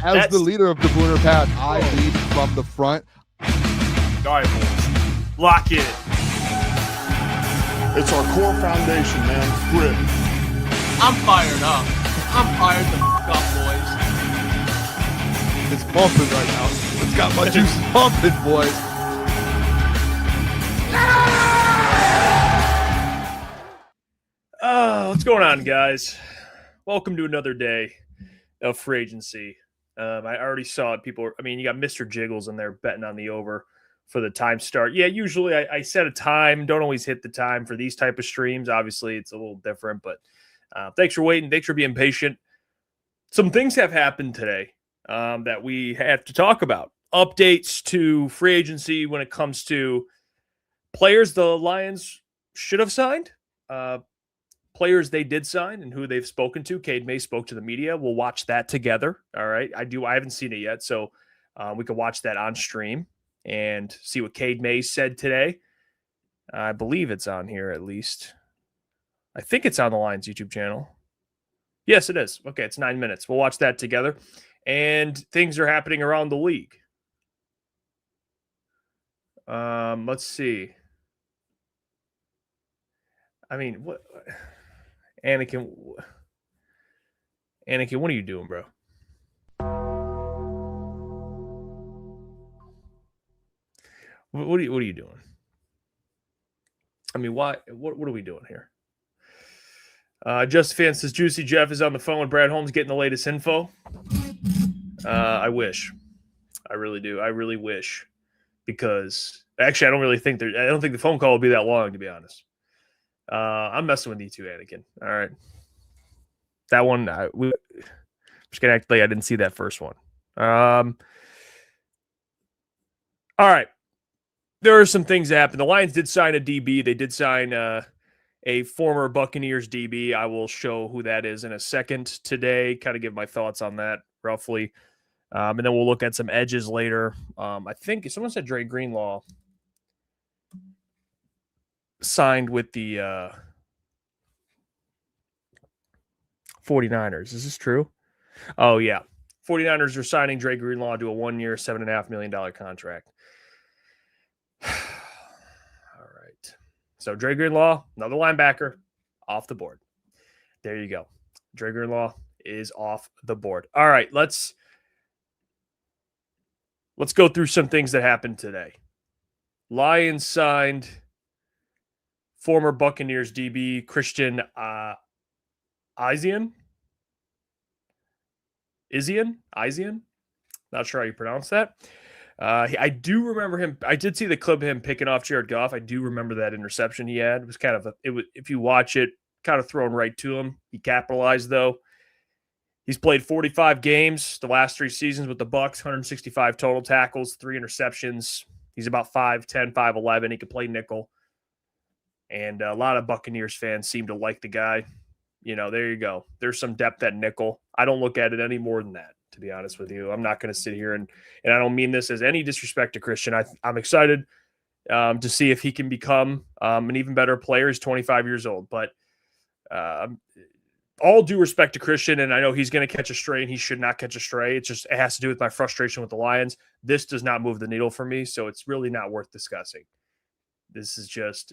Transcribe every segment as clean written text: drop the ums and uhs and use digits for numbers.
As the leader of the Booner Pack, I lead from the front. All right, boys. Lock in. It's our core foundation, man. Grit. I'm fired up. I'm fired the f*** up, boys. It's pumping right now. It's got my juice pumping, boys. What's going on, guys? Welcome to another day of free agency. I already saw it. You got Mr. Jiggles in there betting on the over for the time start. Yeah, usually I set a time. Don't always hit the time for these type of streams. Obviously, it's a little different, but thanks for waiting. Thanks for being patient. Some things have happened today that we have to talk about. Updates to free agency when it comes to players the Lions should have signed, players they did sign, and who they've spoken to. Kade May spoke to the media. We'll watch that together. All right. I haven't seen it yet, so we can watch that on stream and see what Kade May said today. I believe it's on here at least. I think it's on the Lions YouTube channel. Yes, it is. Okay, it's 9 minutes. We'll watch that together. And things are happening around the league. Let's see. I mean, what, Anakin, what are you doing, bro? What are you doing? I mean, why? What are we doing here? Just Fan says Juicy Jeff is on the phone with Brad Holmes getting the latest info. I wish. I really do. I really wish, because actually I don't think the phone call will be that long, to be honest. I'm messing with you too, Anakin. All right. That one, I'm just gonna act like I didn't see that first one. All right. There are some things that happened. The Lions did sign a DB. They did sign a former Buccaneers DB. I will show who that is in a second today, kind of give my thoughts on that roughly. And then we'll look at some edges later. I think someone said Dre Greenlaw signed with the 49ers. Is this true? Oh, yeah. 49ers are signing Dre Greenlaw to a 1-year, $7.5 million contract. All right. So Dre Greenlaw, another linebacker, off the board. There you go. Dre Greenlaw is off the board. All right, let's go through some things that happened today. Lions signed former Buccaneers DB Christian Izien. Not sure how you pronounce that. I do remember him. I did see the clip of him picking off Jared Goff. I do remember that interception he had. It was kind of if you watch it, kind of thrown right to him. He capitalized though. He's played 45 games the last 3 seasons with the Bucs, 165 total tackles, 3 interceptions. He's about 5'10", 5'11". He could play nickel. And a lot of Buccaneers fans seem to like the guy. There you go. There's some depth at nickel. I don't look at it any more than that, to be honest with you. I'm not going to sit here and I don't mean this as any disrespect to Christian. I'm excited to see if he can become an even better player. He's 25 years old, but all due respect to Christian, and I know he's going to catch a stray and he should not catch a stray. It has to do with my frustration with the Lions. This does not move the needle for me, so it's really not worth discussing. This is just,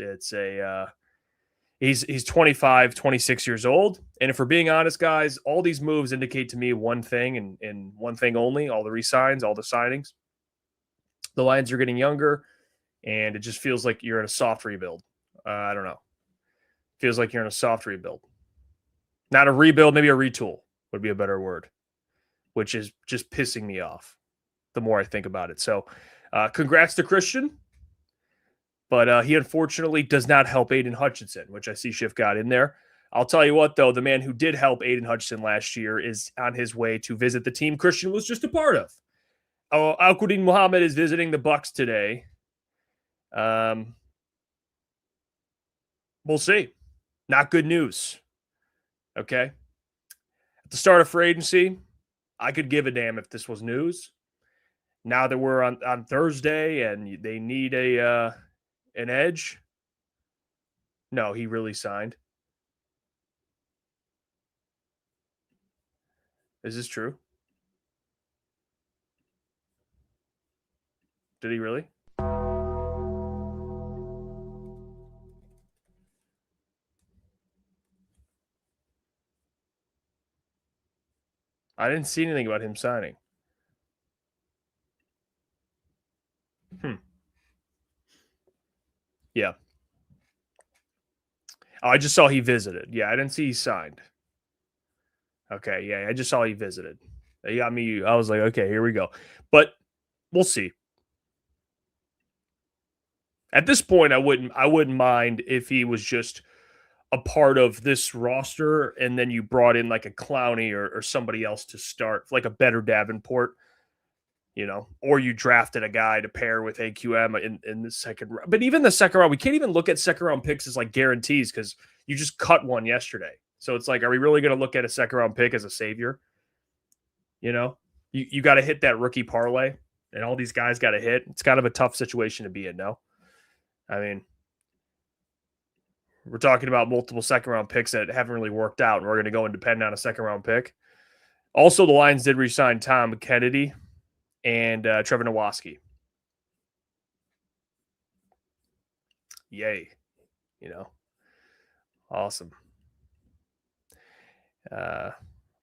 he's 25, 26 years old. And if we're being honest, guys, all these moves indicate to me one thing and one thing only, all the re-signs, all the signings. The Lions are getting younger, and it just feels like you're in a soft rebuild. I don't know. Feels like you're in a soft rebuild. Not a rebuild, maybe a retool would be a better word, which is just pissing me off the more I think about it. So congrats to Christian. But he unfortunately does not help Aiden Hutchinson, which I see Schiff got in there. I'll tell you what, though, the man who did help Aiden Hutchinson last year is on his way to visit the team Christian was just a part of. Al-Quddin Muhammad is visiting the Bucs today. We'll see. Not good news. Okay? At the start of free agency, I could give a damn if this was news. Now that we're on Thursday and they need an edge. No, he really signed. Is this true? Did he really? I didn't see anything about him signing. Yeah. Oh, I just saw he visited. Yeah, I didn't see he signed. Okay, yeah, I just saw he visited. He got me. I was like, okay, here we go. But we'll see. At this point, I wouldn't mind if he was just a part of this roster and then you brought in like a Clowney or somebody else to start, like a better Davenport. Or you drafted a guy to pair with AQM in the second round. But even the second round, we can't even look at second round picks as like guarantees because you just cut one yesterday. So it's like, are we really going to look at a second round pick as a savior? You got to hit that rookie parlay and all these guys got to hit. It's kind of a tough situation to be in, no? I mean, we're talking about multiple second round picks that haven't really worked out, and we're going to go and depend on a second round pick. Also, the Lions did re-sign Tom Kennedy and Trevor Nowaski. Yay. Awesome.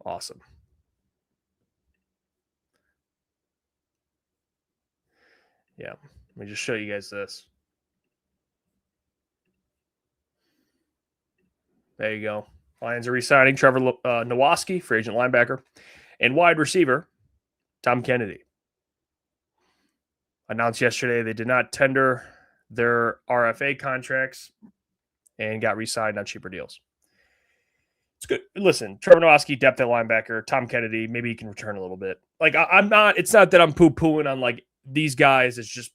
Awesome. Yeah. Let me just show you guys this. There you go. Lions are re-signing Trevor Nowaski, free agent linebacker, and wide receiver Tom Kennedy. Announced yesterday they did not tender their RFA contracts and got re-signed on cheaper deals. It's good. Listen, Trevor Nowaski, depth at linebacker. Tom Kennedy, maybe he can return a little bit. Like it's not that I'm poo-pooing on like these guys. It's just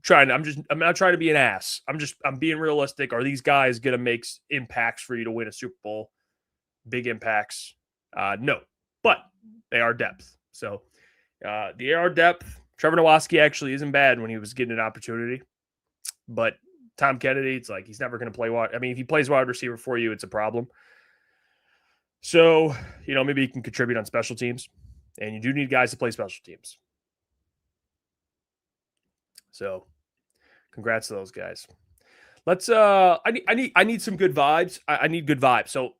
I'm not trying to be an ass. I'm being realistic. Are these guys going to make impacts for you to win a Super Bowl? Big impacts? No, but they are depth. So they are depth. Trevor Nowaski actually isn't bad when he was getting an opportunity, but Tom Kennedy, it's like he's never going to play wide. I mean, if he plays wide receiver for you, it's a problem. So, maybe he can contribute on special teams, and you do need guys to play special teams. So, congrats to those guys. Let's. I need some good vibes. I need good vibes. So,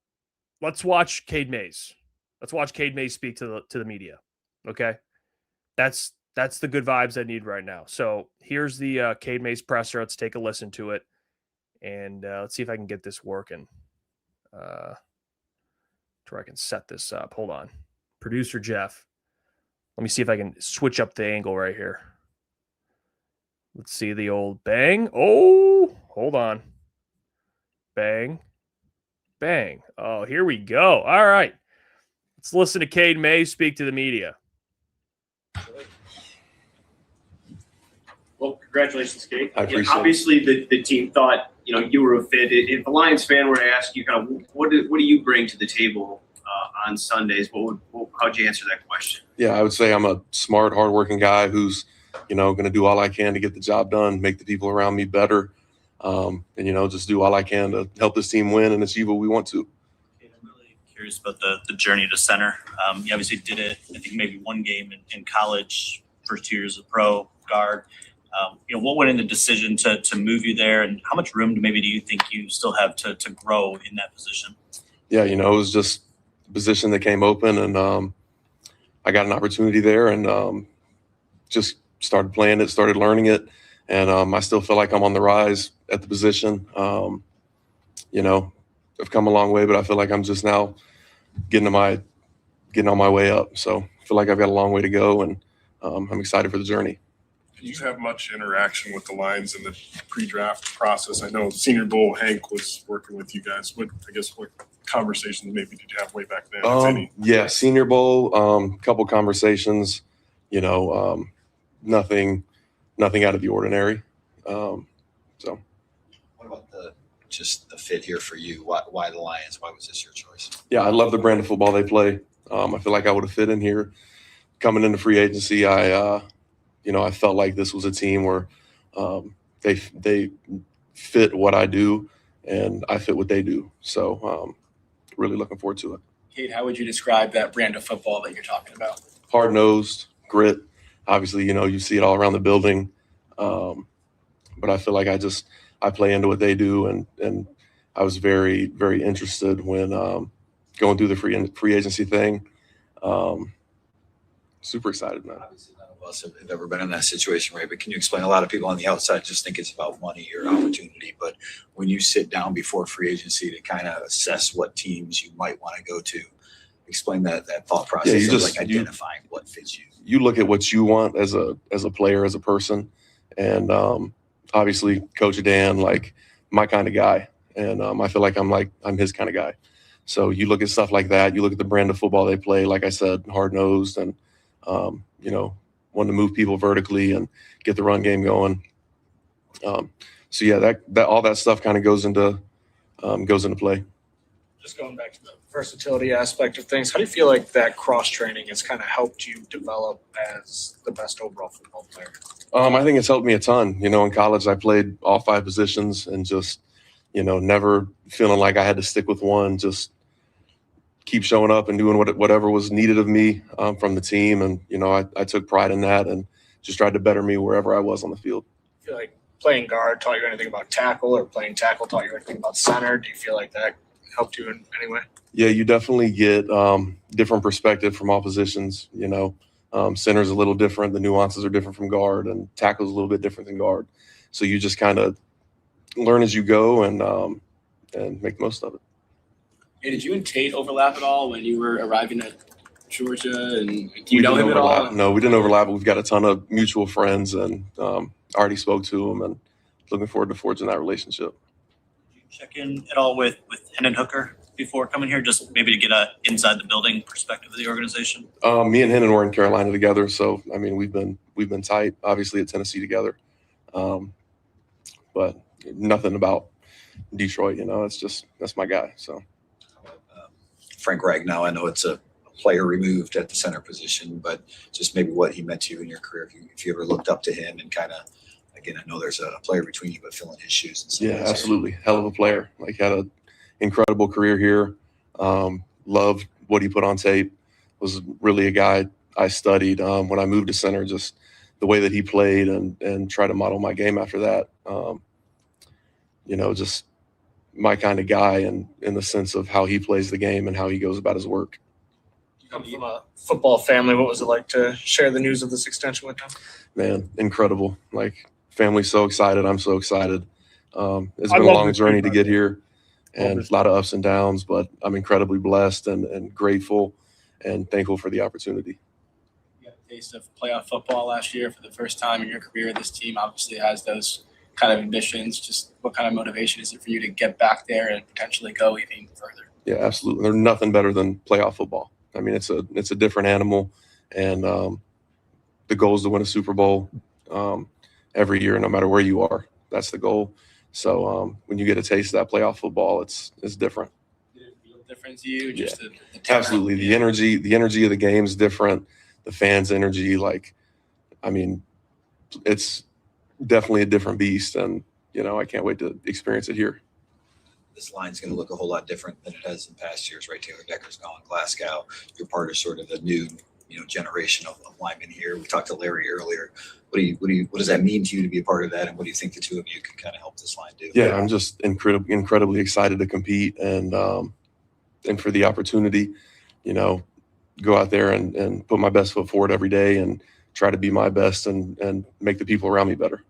let's watch Kade May. Let's watch Kade May speak to the media. Okay, that's the good vibes I need right now. So here's the Kade May's presser. Let's take a listen to it, and let's see if I can get this working. To where I can set this up. Hold on, producer Jeff. Let me see if I can switch up the angle right here. Let's see the old bang. Oh, hold on. Bang, bang. Oh, here we go. All right, let's listen to Kade May speak to the media. Well, congratulations, Kate. I appreciate it. Obviously, the team thought you were a fit. If a Lions fan were to ask you, kind of, what do you bring to the table on Sundays? How'd you answer that question? Yeah, I would say I'm a smart, hardworking guy who's going to do all I can to get the job done, make the people around me better, and just do all I can to help this team win and achieve what we want to. I'm really curious about the journey to center. You obviously did it, I think, maybe one game in college, first 2 years as a pro guard. What went in the decision to move you there, and how much room do you think you still have to grow in that position? Yeah, it was just a position that came open, and I got an opportunity there, and just started playing it, started learning it, and I still feel like I'm on the rise at the position. I've come a long way, but I feel like I'm just now getting on my way up. So I feel like I've got a long way to go, and I'm excited for the journey. Do you have much interaction with the Lions in the pre-draft process? I know Senior Bowl, Hank was working with you guys. What conversations maybe did you have way back then, if any? Yeah, Senior Bowl, couple conversations, nothing out of the ordinary. What about the fit here for you? Why the Lions? Why was this your choice? Yeah, I love the brand of football they play. I feel like I would have fit in here. Coming into free agency, I felt like this was a team where they fit what I do and I fit what they do. So really looking forward to it. Kate, how would you describe that brand of football that you're talking about? Hard-nosed, grit. Obviously, you see it all around the building. But I feel like I play into what they do, and I was very, very interested when going through the free agency thing. Super excited, man. Obviously, none of us have ever been in that situation, right? But can you explain? A lot of people on the outside just think it's about money or opportunity. But when you sit down before free agency to kind of assess what teams you might want to go to, explain that thought process of like identifying what fits you. You look at what you want as a player, as a person, and obviously Coach Dan, like my kind of guy, and I feel like I'm his kind of guy. So you look at stuff like that. You look at the brand of football they play. Like I said, hard nosed and wanting to move people vertically and get the run game going. So yeah, that all that stuff kind of goes into play. Just going back to the versatility aspect of things, how do you feel like that cross training has kind of helped you develop as the best overall football player? I think it's helped me a ton. In college I played all 5 positions and just, never feeling like I had to stick with one, just keep showing up and doing whatever was needed of me from the team. And, I took pride in that and just tried to better me wherever I was on the field. Do you feel like playing guard taught you anything about tackle, or playing tackle taught you anything about center? Do you feel like that helped you in any way? Yeah, you definitely get different perspective from all positions. Center's a little different. The nuances are different from guard, and tackle's a little bit different than guard. So you just kind of learn as you go and make the most of it. Hey, did you and Tate overlap at all when you were arriving at Georgia? And do you know him at all? No, we didn't overlap. We've got a ton of mutual friends, and already spoke to him, and looking forward to forging that relationship. Did you check in at all with Hendon Hooker before coming here, just maybe to get a inside the building perspective of the organization? Me and Hendon were in Carolina together, so I mean we've been tight. Obviously at Tennessee together, but nothing about Detroit. That's my guy. So. Frank Ragnow, I know it's a player removed at the center position, but just maybe what he meant to you in your career, if you ever looked up to him and kind of, again, I know there's a player between you, but filling his shoes. And stuff. Yeah, absolutely. Hell of a player. Like, had an incredible career here. Loved what he put on tape. Was really a guy I studied when I moved to center, just the way that he played and try to model my game after that. Just my kind of guy in the sense of how he plays the game and how he goes about his work. You come from a football family. What was it like to share the news of this extension with them? Man, incredible. Like, family's so excited. I'm so excited. It's been a long journey to get here and a lot of ups and downs, but I'm incredibly blessed and grateful and thankful for the opportunity. You got a taste of playoff football last year for the first time in your career. This team obviously has those kind of ambitions. Just what kind of motivation is it for you to get back there and potentially go even further? Yeah, absolutely. There's nothing better than playoff football. I mean, it's a different animal, and the goal is to win a Super Bowl every year, no matter where you are. That's the goal. So when you get a taste of that playoff football, it's different. Did it feel different to you? Just yeah. the Absolutely. The energy of the game is different. The fans' energy, it's definitely a different beast, and I can't wait to experience it here. This line's going to look a whole lot different than it has in past years, right? Taylor Decker's gone, Glasgow. You're part of sort of the new, generation of linemen here. We talked to Larry earlier. What does that mean to you to be a part of that, and what do you think the two of you can kind of help this line do? Yeah, I'm just incredibly excited to compete and for the opportunity, go out there and put my best foot forward every day and try to be my best and make the people around me better.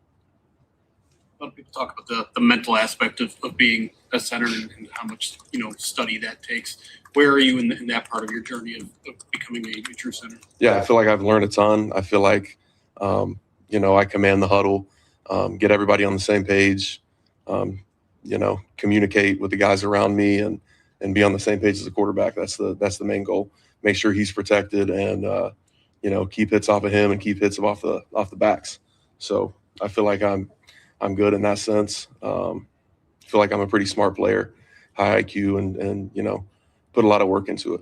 A lot of people talk about the mental aspect of being a center and how much study that takes. Where are you in that part of your journey of becoming a true center? Yeah, I feel like I've learned a ton. I feel like I command the huddle, get everybody on the same page, communicate with the guys around me and be on the same page as the quarterback. That's the main goal. Make sure he's protected and keep hits off of him and keep hits off the backs. So I feel like I'm good in that sense. I feel like I'm a pretty smart player, high IQ, and put a lot of work into it.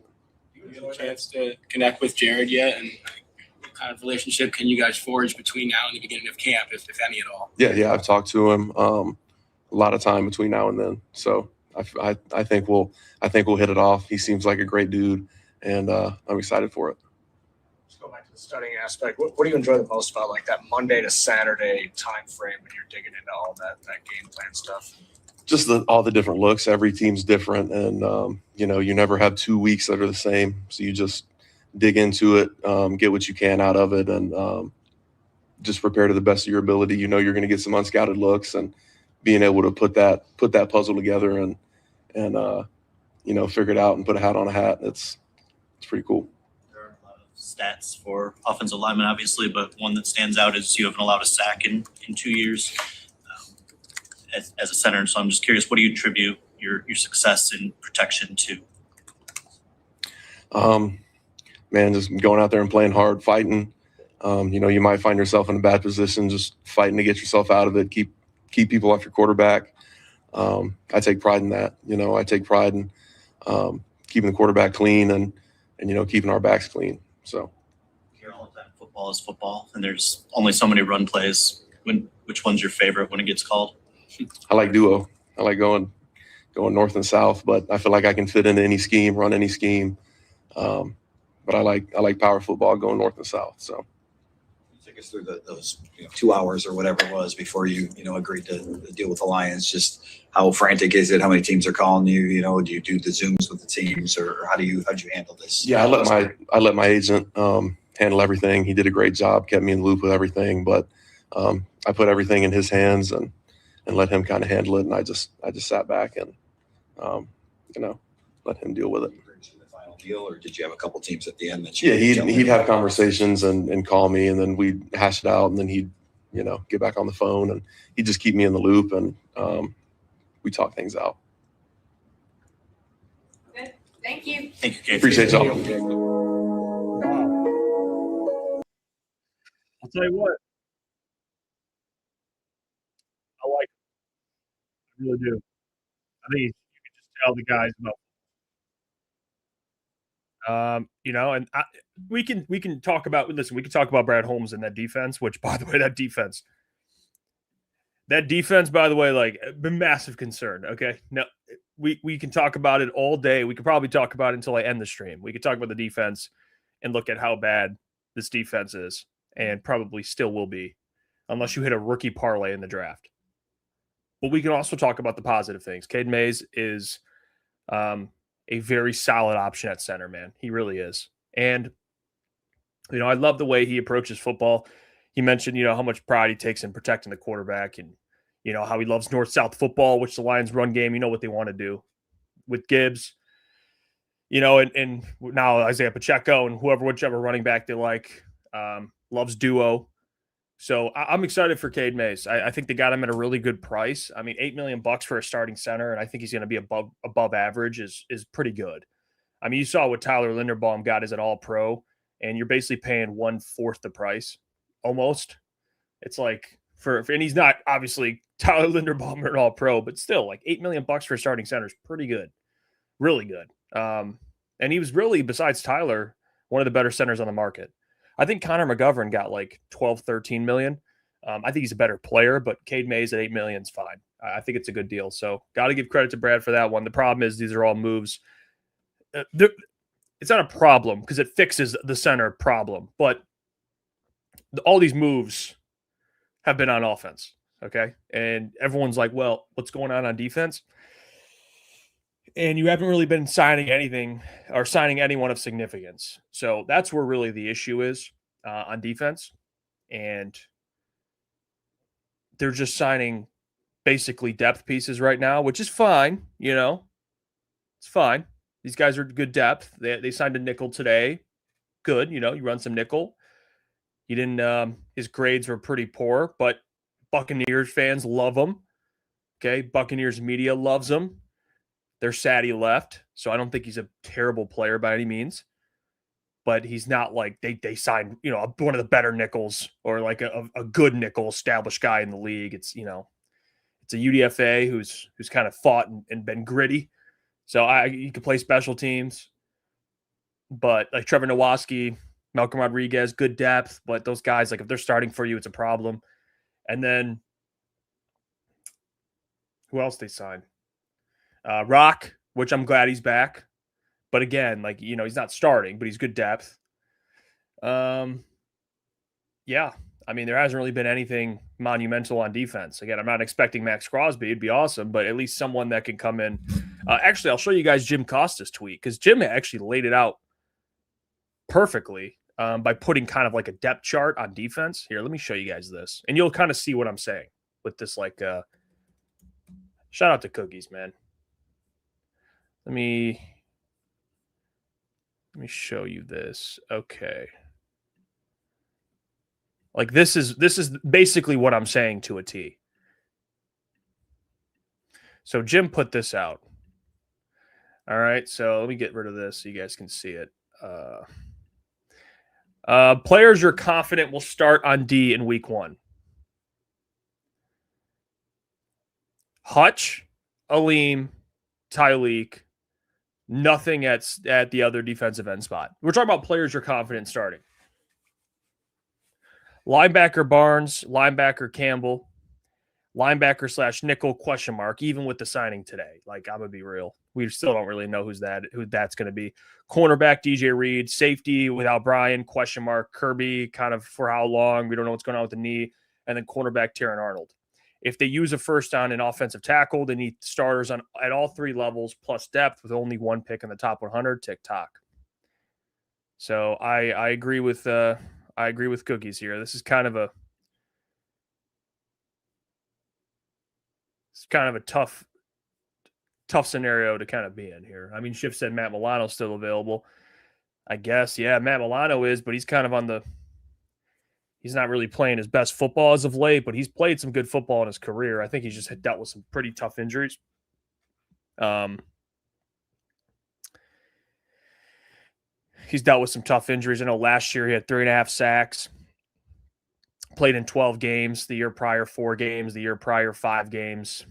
You get a chance to connect with Jared yet, and what kind of relationship can you guys forge between now and the beginning of camp, if any at all? Yeah, I've talked to him a lot of time between now and then. So I think we'll hit it off. He seems like a great dude, and I'm excited for it. Let's go back to the studying aspect. What do you enjoy the most about like that Monday to Saturday time frame when you're digging into all that game plan stuff? Just all the different looks. Every team's different, and you never have 2 weeks that are the same. So you just dig into it, get what you can out of it, and just prepare to the best of your ability. You're going to get some unscouted looks, and being able to put that puzzle together and figure it out and put a hat on a hat. It's pretty cool. There are a lot of stats for offensive linemen, obviously, but one that stands out is you haven't allowed a sack in 2 years as a center. So I'm just curious, what do you attribute your success in protection to? Man, just going out there and playing hard, fighting. You might find yourself in a bad position, just fighting to get yourself out of it, keep people off your quarterback. I take pride in that. I take pride in keeping the quarterback clean and keeping our backs clean. So Here all the time, football is football, and there's only so many run plays. Which one's your favorite when it gets called? I like duo. I like going north and south, but I feel like I can fit into any scheme, run any scheme. But I like power football, going north and south. So Take us through those 2 hours or whatever it was before you agreed to deal with the Lions. Just how frantic is it? How many teams are calling you? Do you do the Zooms with the teams, or how'd you handle this? yeah, I let my agent handle everything. He did a great job, kept me in the loop with everything, but I put everything in his hands and let him kind of handle it. And I just sat back and let him deal with it. The final deal, or did you have a couple teams at the end that Yeah, he'd have conversations and call me, and then we'd hash it out, and then he'd get back on the phone, and he'd just keep me in the loop, and we talk things out. Good. Thank you. Thank you, Kate. Appreciate y'all. I'll tell you what. I like him. I really do. I think you can just tell the guys about. And we can talk about. Listen, we can talk about Brad Holmes and that defense. Which, by the way, that defense, by the way, like a massive concern. Okay, no, we can talk about it all day. We could probably talk about it until I end the stream. We could talk about the defense and look at how bad this defense is, and probably still will be, unless you hit a rookie parlay in the draft. But we can also talk about the positive things. Kade May is a very solid option at center, man. He really is. And, I love the way he approaches football. He mentioned, how much pride he takes in protecting the quarterback and, how he loves north-south football, which the Lions run game, what they want to do with Gibbs, and now Isaiah Pacheco and whichever running back they like, loves duo. So I'm excited for Kade May. I think they got him at a really good price. I mean, $8 million for a starting center, and I think he's going to be above average is pretty good. I mean, you saw what Tyler Linderbaum got as an All-Pro, and you're basically paying 1/4 the price, almost. It's like and he's not obviously Tyler Linderbaum or an All-Pro, but still, like $8 million for a starting center is pretty good, really good. And he was really, besides Tyler, one of the better centers on the market. I think Connor McGovern got like 12, 13 million. I think he's a better player, but Kade May's at $8 million is fine. I think it's a good deal. So got to give credit to Brad for that one. The problem is these are all moves. It's not a problem because it fixes the center problem, but all these moves have been on offense. Okay. And everyone's like, well, what's going on defense? And you haven't really been signing anything or signing anyone of significance. So that's where really the issue is on defense. And they're just signing basically depth pieces right now, which is fine. It's fine. These guys are good depth. They signed a nickel today. Good. You run some nickel. He didn't, his grades were pretty poor, but Buccaneers fans love him. Okay. Buccaneers media loves him. They're sad he left, so I don't think he's a terrible player by any means. But he's not like they signed, one of the better nickels or like a good nickel established guy in the league. It's it's a UDFA who's kind of fought and been gritty. So he could play special teams, but like Trevor Nowaski, Malcolm Rodriguez, good depth. But those guys, like if they're starting for you, it's a problem. And then who else they signed? Rock, which I'm glad he's back. But again, he's not starting, but he's good depth. Yeah. I mean, there hasn't really been anything monumental on defense. Again, I'm not expecting Max Crosby. It'd be awesome, but at least someone that can come in. Actually, I'll show you guys Jim Costa's tweet because Jim actually laid it out perfectly by putting kind of like a depth chart on defense. Here, let me show you guys this, and you'll kind of see what I'm saying with this. Like, shout out to Cookies, man. Let me show you this. Okay. Like this is basically what I'm saying to a T. So Jim put this out. All right, so let me get rid of this so you guys can see it. Players you're confident will start on D in week 1. Hutch, Aleem, Tyleek, nothing at the other defensive end spot. We're talking about players you're confident starting. Linebacker Barnes, linebacker Campbell, linebacker / nickel ? Even with the signing today, like I'm gonna be real, we still don't really know who that's gonna be. Cornerback DJ Reed, safety without Brian ? Kirby, kind of for how long? We don't know what's going on with the knee, and then cornerback Taron Arnold. If they use a first down and offensive tackle, they need starters at all 3 levels plus depth with only 1 pick in the top 100. TikTok. So I agree with Cookies here. This is kind of a tough scenario to kind of be in here. I mean, Schiff said Matt Milano's still available. I guess, yeah, Matt Milano is, but he's kind of he's not really playing his best football as of late, but he's played some good football in his career. I think he's just dealt with some pretty tough injuries. He's dealt with some tough injuries. I know last year he had 3.5 sacks, played in 12 games, the year prior 4 games, the year prior 5 games.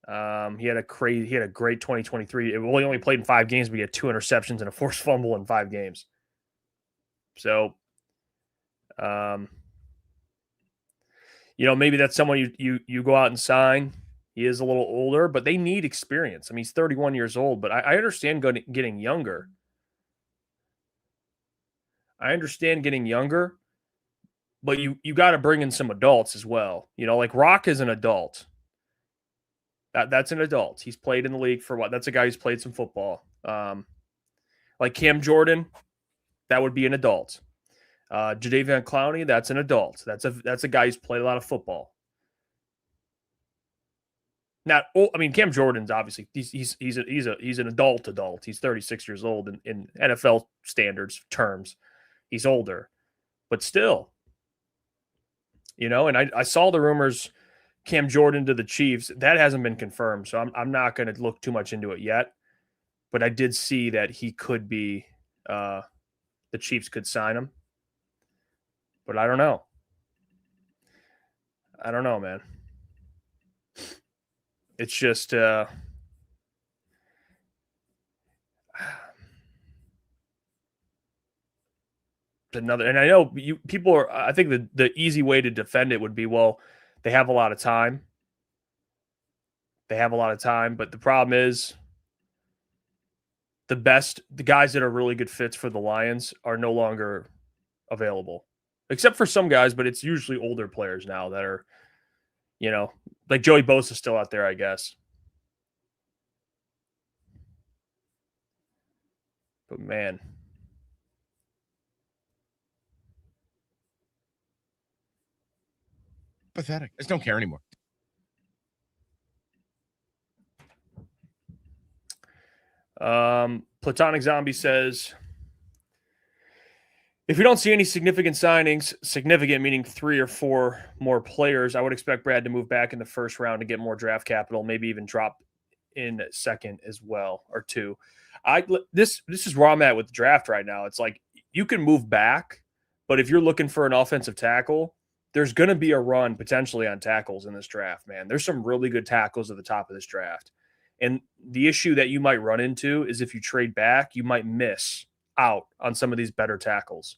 He had a great 2023. Well, he only played in 5 games, but he had 2 interceptions and a forced fumble in 5 games. So, maybe that's someone you go out and sign. He is a little older, but they need experience. I mean, he's 31 years old, but I understand getting younger. But you got to bring in some adults as well. Like Rock is an adult. That's an adult. He's played in the league for what? That's a guy who's played some football. Like Cam Jordan, that would be an adult. Jadeveon Clowney, that's an adult. That's a guy who's played a lot of football. Cam Jordan's obviously he's an adult. He's 36 years old in NFL standards terms. He's older, but still, and I saw the rumors Cam Jordan to the Chiefs. That hasn't been confirmed, so I'm not going to look too much into it yet. But I did see that he could be the Chiefs could sign him. But I don't know. Man. It's just another, and I know people are. I think the easy way to defend it would be, well, they have a lot of time. But the problem is the guys that are really good fits for the Lions are no longer available, except for some guys. But it's usually older players now that are, like Joey Bosa is still out there, I guess. But man. Pathetic. I just don't care anymore. Platonic Zombie says, if we don't see any significant signings, significant meaning 3 or 4 more players, I would expect Brad to move back in the first round to get more draft capital, maybe even drop in second as well, or 2. This is where I'm at with the draft right now. It's like you can move back, but if you're looking for an offensive tackle, there's going to be a run potentially on tackles in this draft, man. There's some really good tackles at the top of this draft. And the issue that you might run into is if you trade back, you might miss out on some of these better tackles.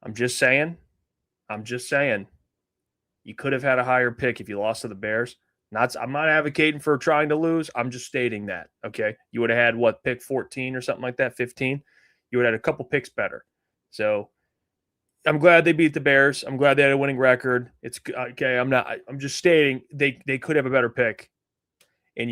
I'm just saying. You could have had a higher pick if you lost to the Bears. I'm not advocating for trying to lose. I'm just stating that. Okay. You would have had what, pick 14 or something like that, 15. You would have had a couple picks better. So I'm glad they beat the Bears. I'm glad they had a winning record. It's okay. I'm just stating they could have a better pick. And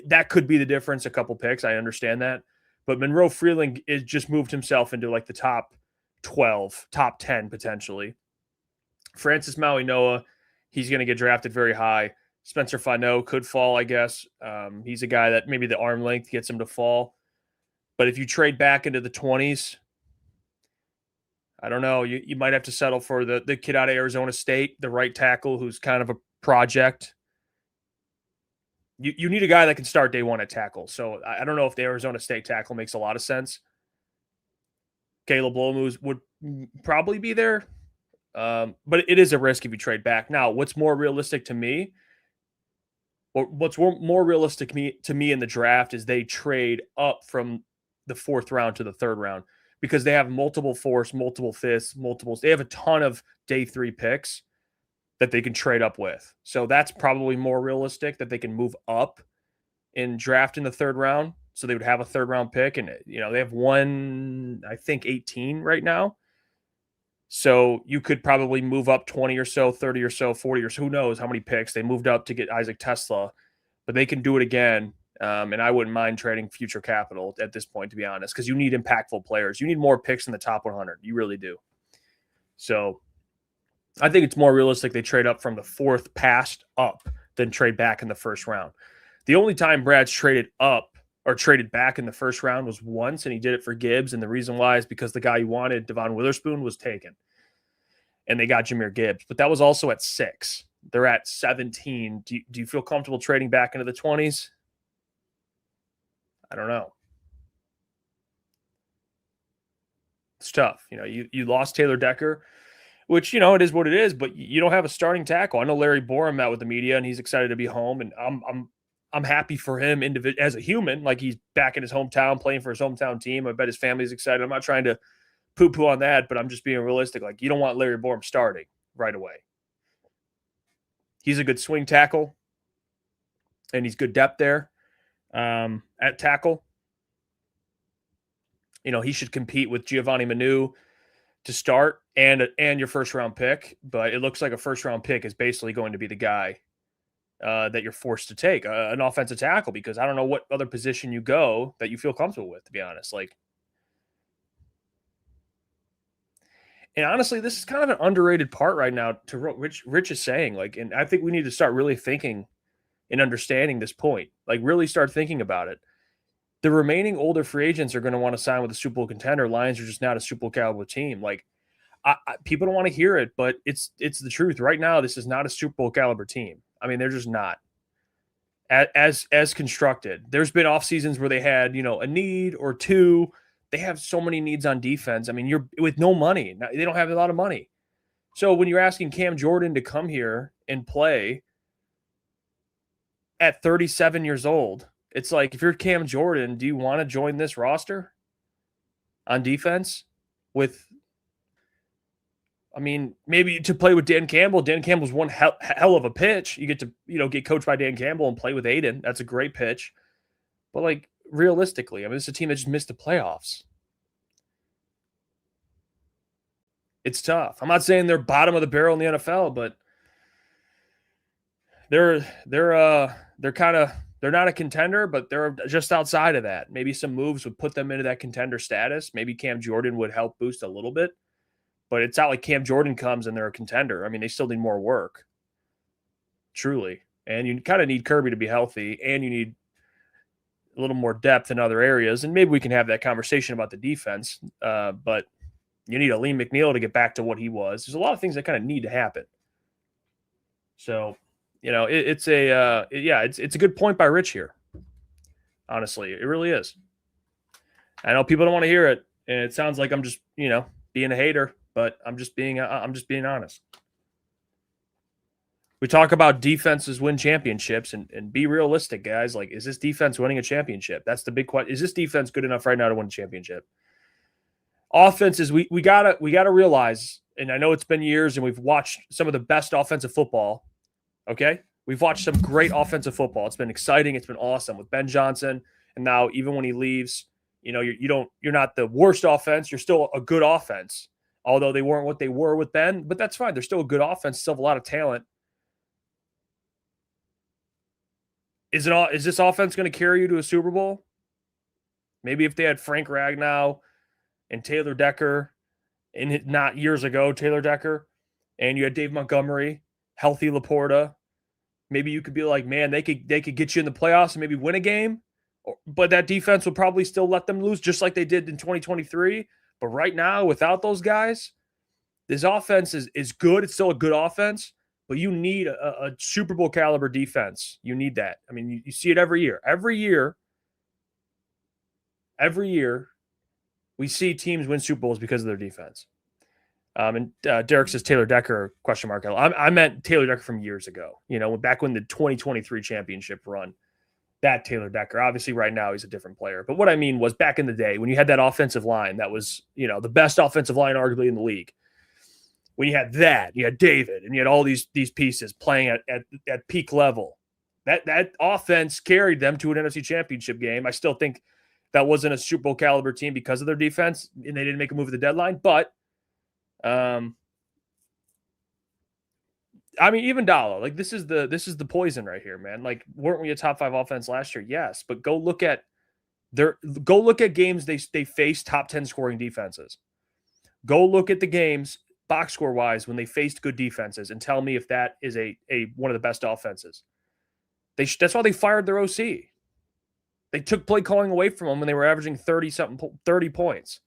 that could be the difference, a couple picks. I understand that. But Monroe Freeling is just moved himself into like the top 12, top 10 potentially. Francis Maui Noah, he's going to get drafted very high. Spencer Fano could fall, I guess. He's a guy that maybe the arm length gets him to fall. But if you trade back into the 20s, I don't know. You might have to settle for the kid out of Arizona State, the right tackle who's kind of a project. You need a guy that can start day one at tackle. So I don't know if the Arizona State tackle makes a lot of sense. Caleb Lomu would probably be there. But it is a risk if you trade back. Now, what's more realistic to me, or what's more realistic to me in the draft is they trade up from the 4th round to the 3rd round because they have multiple 4th, multiple 5th, they have a ton of day 3 picks that they can trade up with. So that's probably more realistic that they can move up in draft in the 3rd round. So they would have a 3rd round pick and, they have 18 right now. So you could probably move up 20 or so, 30 or so, 40 or so, who knows how many picks. They moved up to get Isaac Tesla, but they can do it again. And I wouldn't mind trading future capital at this point, to be honest, because you need impactful players. You need more picks in the top 100. You really do. So I think it's more realistic they trade up from the 4th past up than trade back in the 1st round. The only time Brad's traded up or traded back in the 1st round was once, and he did it for Gibbs. And the reason why is because the guy he wanted, Devon Witherspoon, was taken. And they got Jahmyr Gibbs. But that was also at 6. They're at 17. Do you feel comfortable trading back into the 20s? I don't know. It's tough. You lost Taylor Decker, which, it is what it is, but you don't have a starting tackle. I know Larry Borum met with the media, and he's excited to be home, and I'm happy for him as a human. Like, he's back in his hometown playing for his hometown team. I bet his family's excited. I'm not trying to poo-poo on that, but I'm just being realistic. Like, you don't want Larry Borum starting right away. He's a good swing tackle, and he's good depth there at tackle. He should compete with Giovanni Manu to start and your 1st round pick, but it looks like a 1st round pick is basically going to be the guy that you're forced to take, an offensive tackle, because I don't know what other position you go that you feel comfortable with, to be honest. And honestly, this is kind of an underrated part right now to Rich is saying, and I think we need to start really thinking and understanding this point, really start thinking about it. The remaining older free agents are going to want to sign with a Super Bowl contender. Lions are just not a Super Bowl caliber team. People don't want to hear it, but it's the truth. Right now, this is not a Super Bowl caliber team. I mean, they're just not. As constructed. There's been off seasons where they had, a need or two. They have so many needs on defense. I mean, you're with no money. They don't have a lot of money. So when you're asking Cam Jordan to come here and play at 37 years old, it's like, if you're Cam Jordan, do you want to join this roster on defense maybe to play with Dan Campbell. Dan Campbell's one hell of a pitch. You get to, get coached by Dan Campbell and play with Aiden. That's a great pitch. But realistically, I mean, this is a team that just missed the playoffs. It's tough. I'm not saying they're bottom of the barrel in the NFL, but they're not a contender, but they're just outside of that. Maybe some moves would put them into that contender status. Maybe Cam Jordan would help boost a little bit, but it's not like Cam Jordan comes and they're a contender. I mean, they still need more work, truly. And you kind of need Kirby to be healthy, and you need a little more depth in other areas. And maybe we can have that conversation about the defense, but you need Aleem McNeil to get back to what he was. There's a lot of things that kind of need to happen. So, it's a good point by Rich here. Honestly, it really is. I know people don't want to hear it, and it sounds like I'm just, being a hater, but I'm just being honest. We talk about defenses win championships, and be realistic, guys. Is this defense winning a championship? That's the big question. Is this defense good enough right now to win a championship? Offenses, we gotta realize, and I know it's been years, and we've watched some of the best offensive football. Okay, We've watched some great offensive football. It's been exciting. It's been awesome with Ben Johnson. And now even when he leaves, you're not the worst offense. You're still a good offense, although they weren't what they were with Ben. But that's fine. They're still a good offense. Still have a lot of talent. Is this offense going to carry you to a Super Bowl? Maybe if they had Frank Ragnow and Taylor Decker, and not years ago, Taylor Decker, and you had Dave Montgomery, healthy Laporta, maybe you could be like, man, they could get you in the playoffs and maybe win a game, but that defense would probably still let them lose just like they did in 2023. But right now, without those guys, this offense is good. It's still a good offense, but you need a Super Bowl caliber defense. You need that. I mean, you see it every year. Every year, we see teams win Super Bowls because of their defense. And Derek says Taylor Decker, question mark. I meant Taylor Decker from years ago, back when the 2023 championship run, that Taylor Decker. Obviously right now he's a different player. But what I mean was back in the day when you had that offensive line that was, the best offensive line arguably in the league. When you had that, you had David, and you had all these pieces playing at peak level. That offense carried them to an NFC championship game. I still think that wasn't a Super Bowl caliber team because of their defense, and they didn't make a move at the deadline. But, I mean, even Dalla, this is the poison right here, man. Weren't we a top 5 offense last year? Yes, but go look at games they faced top 10 scoring defenses. Go look at the games box score wise when they faced good defenses, and tell me if that is a one of the best offenses. That's why they fired their OC. They took play calling away from them when they were averaging 30 points.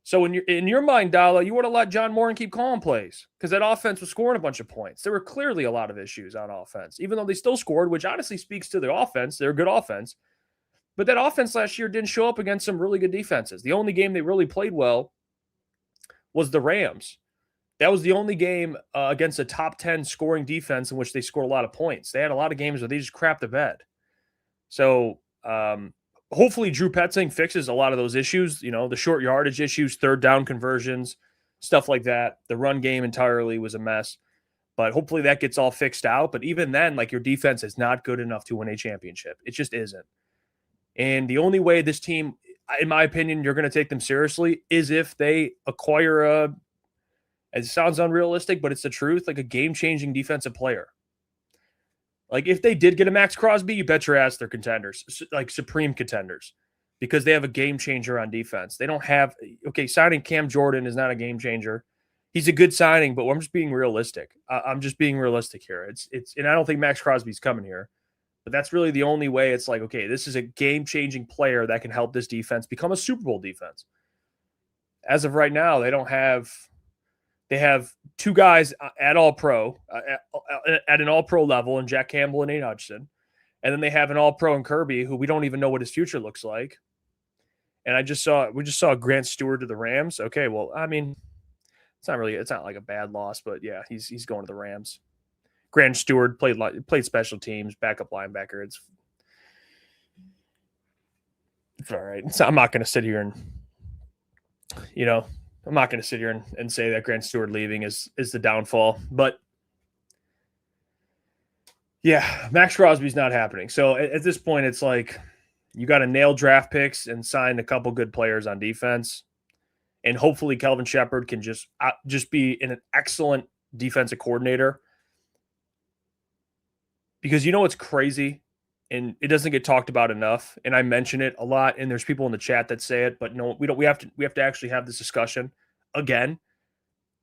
So in your mind, Dalla, you would have let John Moran keep calling plays because that offense was scoring a bunch of points. There were clearly a lot of issues on offense, even though they still scored, which honestly speaks to their offense. They're a good offense. But that offense last year didn't show up against some really good defenses. The only game they really played well was the Rams. That was the only game against a top 10 scoring defense in which they scored a lot of points. They had a lot of games where they just crapped the bed. So, hopefully Drew Petzing fixes a lot of those issues, the short yardage issues, third down conversions, stuff like that. The run game entirely was a mess, but hopefully that gets all fixed out. But even then, your defense is not good enough to win a championship. It just isn't. And the only way this team, in my opinion, you're going to take them seriously is if they acquire it sounds unrealistic, but it's the truth, a game-changing defensive player. If they did get a Max Crosby, you bet your ass they're contenders, supreme contenders, because they have a game changer on defense. They don't have signing Cam Jordan is not a game changer. He's a good signing, but I'm just being realistic. I'm just being realistic here. It's and I don't think Max Crosby's coming here, but that's really the only way. It's this is a game changing player that can help this defense become a Super Bowl defense. As of right now, they have 2 guys at All-Pro, at an All-Pro level, in Jack Campbell and Nate Hutchinson. And then they have an All-Pro in Kirby, who we don't even know what his future looks like. And we just saw Grant Stewart to the Rams. Okay, well, I mean, it's not like a bad loss, but yeah, he's going to the Rams. Grant Stewart played special teams, backup linebacker. It's all right. I'm not going to sit here and, I'm not going to sit here and say that Grant Stewart leaving is the downfall, but yeah, Max Crosby's not happening. So at this point, it's you got to nail draft picks and sign a couple good players on defense, and hopefully Kelvin Shepard can just be an excellent defensive coordinator. Because what's crazy, and it doesn't get talked about enough, and I mention it a lot, and there's people in the chat that say it, but no, we don't. We have to actually have this discussion again.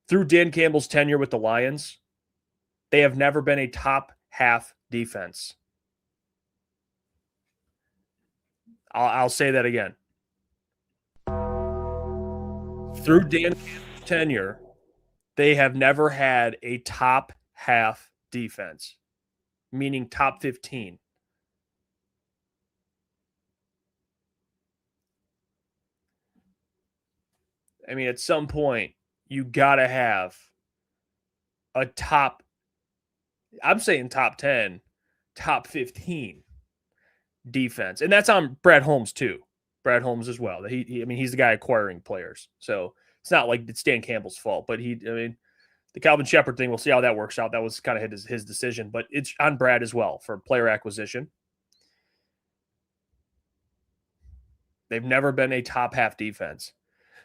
Through Dan Campbell's tenure with the Lions, they have never been a top half defense. I'll say that again. Through Dan Campbell's tenure, they have never had a top half defense, meaning top 15. I mean, at some point, you got to have a top, I'm saying top 10, top 15 defense. And that's on Brad Holmes, too. Brad Holmes as well. He's the guy acquiring players. So it's not like it's Dan Campbell's fault. But The Calvin Shepard thing, we'll see how that works out. That was kind of his decision, but it's on Brad as well for player acquisition. They've never been a top half defense.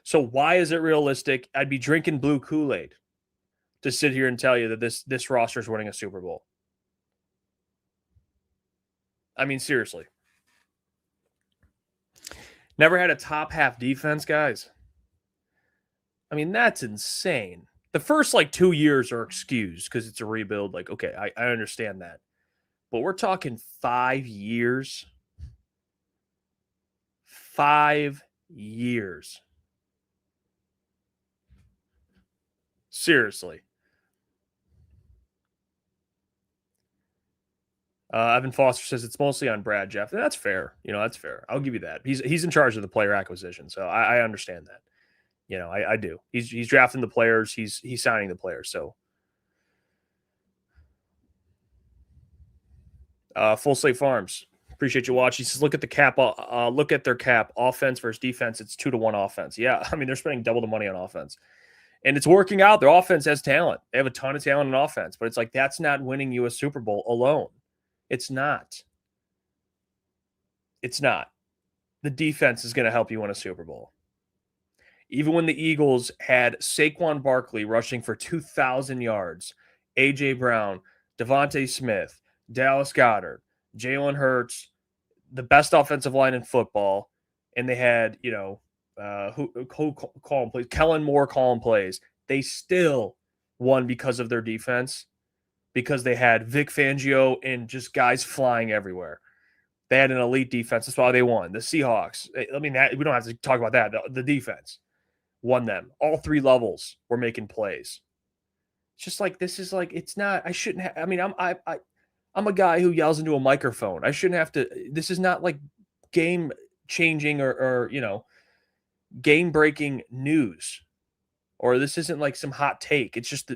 So why is it realistic? I'd be drinking blue Kool-Aid to sit here and tell you that this roster is winning a Super Bowl. I mean, seriously. Never had a top half defense, guys. I mean, that's insane. The first 2 years are excused because it's a rebuild. Okay, I understand that. But we're talking 5 years. 5 years. Seriously. Evan Foster says it's mostly on Brad, Jeff. That's fair. That's fair. I'll give you that. He's in charge of the player acquisition, so I understand that. I do. He's drafting the players. He's signing the players. So, Full Slate Farms. Appreciate you watching. He says, look at the cap. Look at their cap. Offense versus defense. It's 2-to-1 offense. Yeah, I mean they're spending double the money on offense, and it's working out. Their offense has talent. They have a ton of talent in offense, but it's that's not winning you a Super Bowl alone. It's not. It's not. The defense is going to help you win a Super Bowl. Even when the Eagles had Saquon Barkley rushing for 2,000 yards, A.J. Brown, Devontae Smith, Dallas Goedert, Jalen Hurts, the best offensive line in football, and they had, who calling plays, Kellen Moore calling plays. They still won because of their defense, because they had Vic Fangio and just guys flying everywhere. They had an elite defense. That's why they won. The Seahawks, I mean, we don't have to talk about that. The defense won them. All 3 levels were making plays. It's just this is it's not, I shouldn't have, I mean, I'm a guy who yells into a microphone. I shouldn't have to, this is not game changing or game breaking news, or this isn't some hot take. It's just,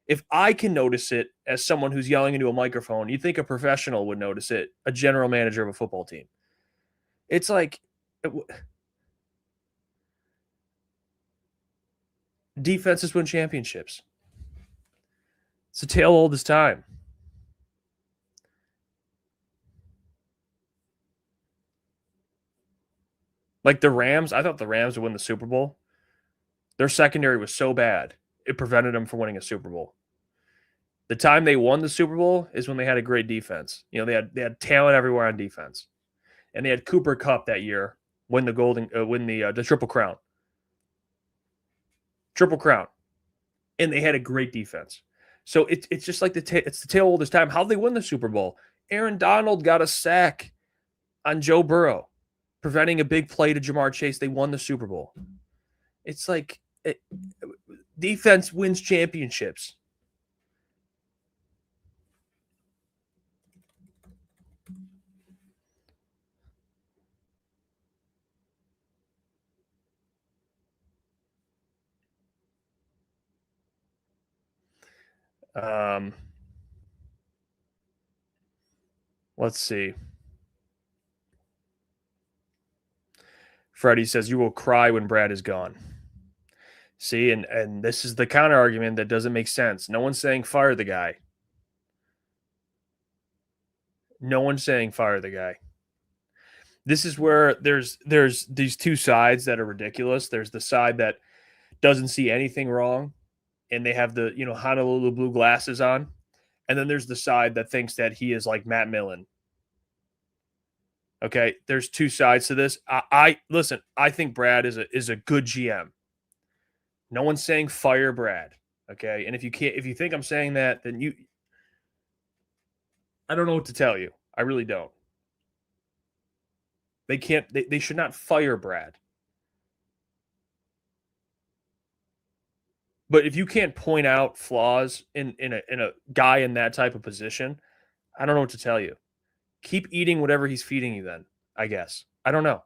if I can notice it as someone who's yelling into a microphone, you'd think a professional would notice it, a general manager of a football team. It's defenses win championships. It's a tale old as time. The Rams, I thought the Rams would win the Super Bowl. Their secondary was so bad, it prevented them from winning a Super Bowl. The time they won the Super Bowl is when they had a great defense. They had talent everywhere on defense, and they had Cooper Kupp that year win the Triple Crown. Triple Crown, and they had a great defense. So it's just it's the tale old as time. How'd they win the Super Bowl? Aaron Donald got a sack on Joe Burrow, preventing a big play to Jamar Chase. They won the Super Bowl. It's defense wins championships. Let's see. Freddie says, you will cry when Brad is gone. See, and this is the counter argument that doesn't make sense. No one's saying fire the guy. No one's saying fire the guy. This is where there's these two sides that are ridiculous. There's the side that doesn't see anything wrong, and they have the Honolulu blue glasses on. And then there's the side that thinks that he is like Matt Millen. Okay, there's two sides to this. Listen, I think Brad is a good GM. No one's saying fire Brad. Okay, and if you think I'm saying that, then I don't know what to tell you. I really don't. They should not fire Brad. But if you can't point out flaws in a guy in that type of position, I don't know what to tell you. Keep eating whatever he's feeding you then, I guess. I don't know.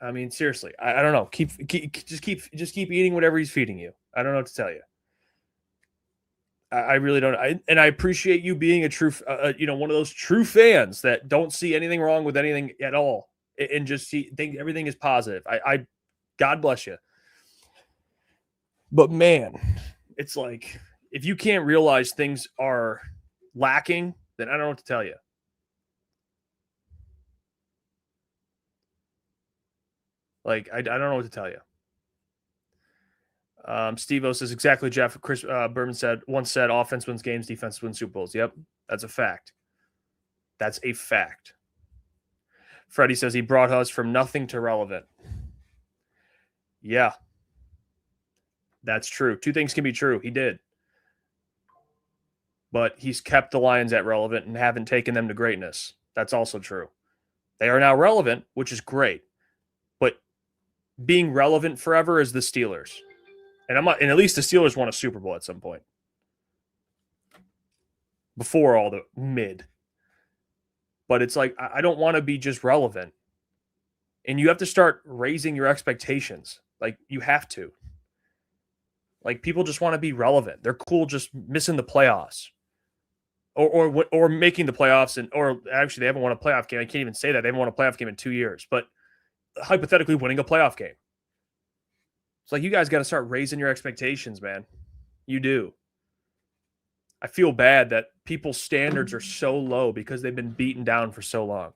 I mean, seriously, I don't know. Just keep eating whatever he's feeding you. I don't know what to tell you. I really don't. I appreciate you being a true, one of those true fans that don't see anything wrong with anything at all and just think everything is positive. God bless you. But man, It's like, if you can't realize things are lacking, then I don't know what to tell you. Like, I don't know what to tell you. Steve-O says, exactly, Jeff. Chris Berman once said, offense wins games, defense wins Super Bowls. Yep, that's a fact. That's a fact. Freddie says he brought us from nothing to relevant. Yeah, that's true. Two things can be true. He did. But he's kept the Lions at relevant and haven't taken them to greatness. That's also true. They are now relevant, which is great. But being relevant forever is the Steelers. And at least the Steelers won a Super Bowl at some point. Before all the mid. But it's like, I don't want to be just relevant. And you have to start raising your expectations. Like, you have to. Like, people just want to be relevant. They're cool just missing the playoffs. Or making the playoffs. Or actually, they haven't won a playoff game. I can't even say that. They haven't won a playoff game in 2 years. But hypothetically, winning a playoff game. It's like, you guys got to start raising your expectations, man. You do. I feel bad that people's standards are so low because they've been beaten down for so long.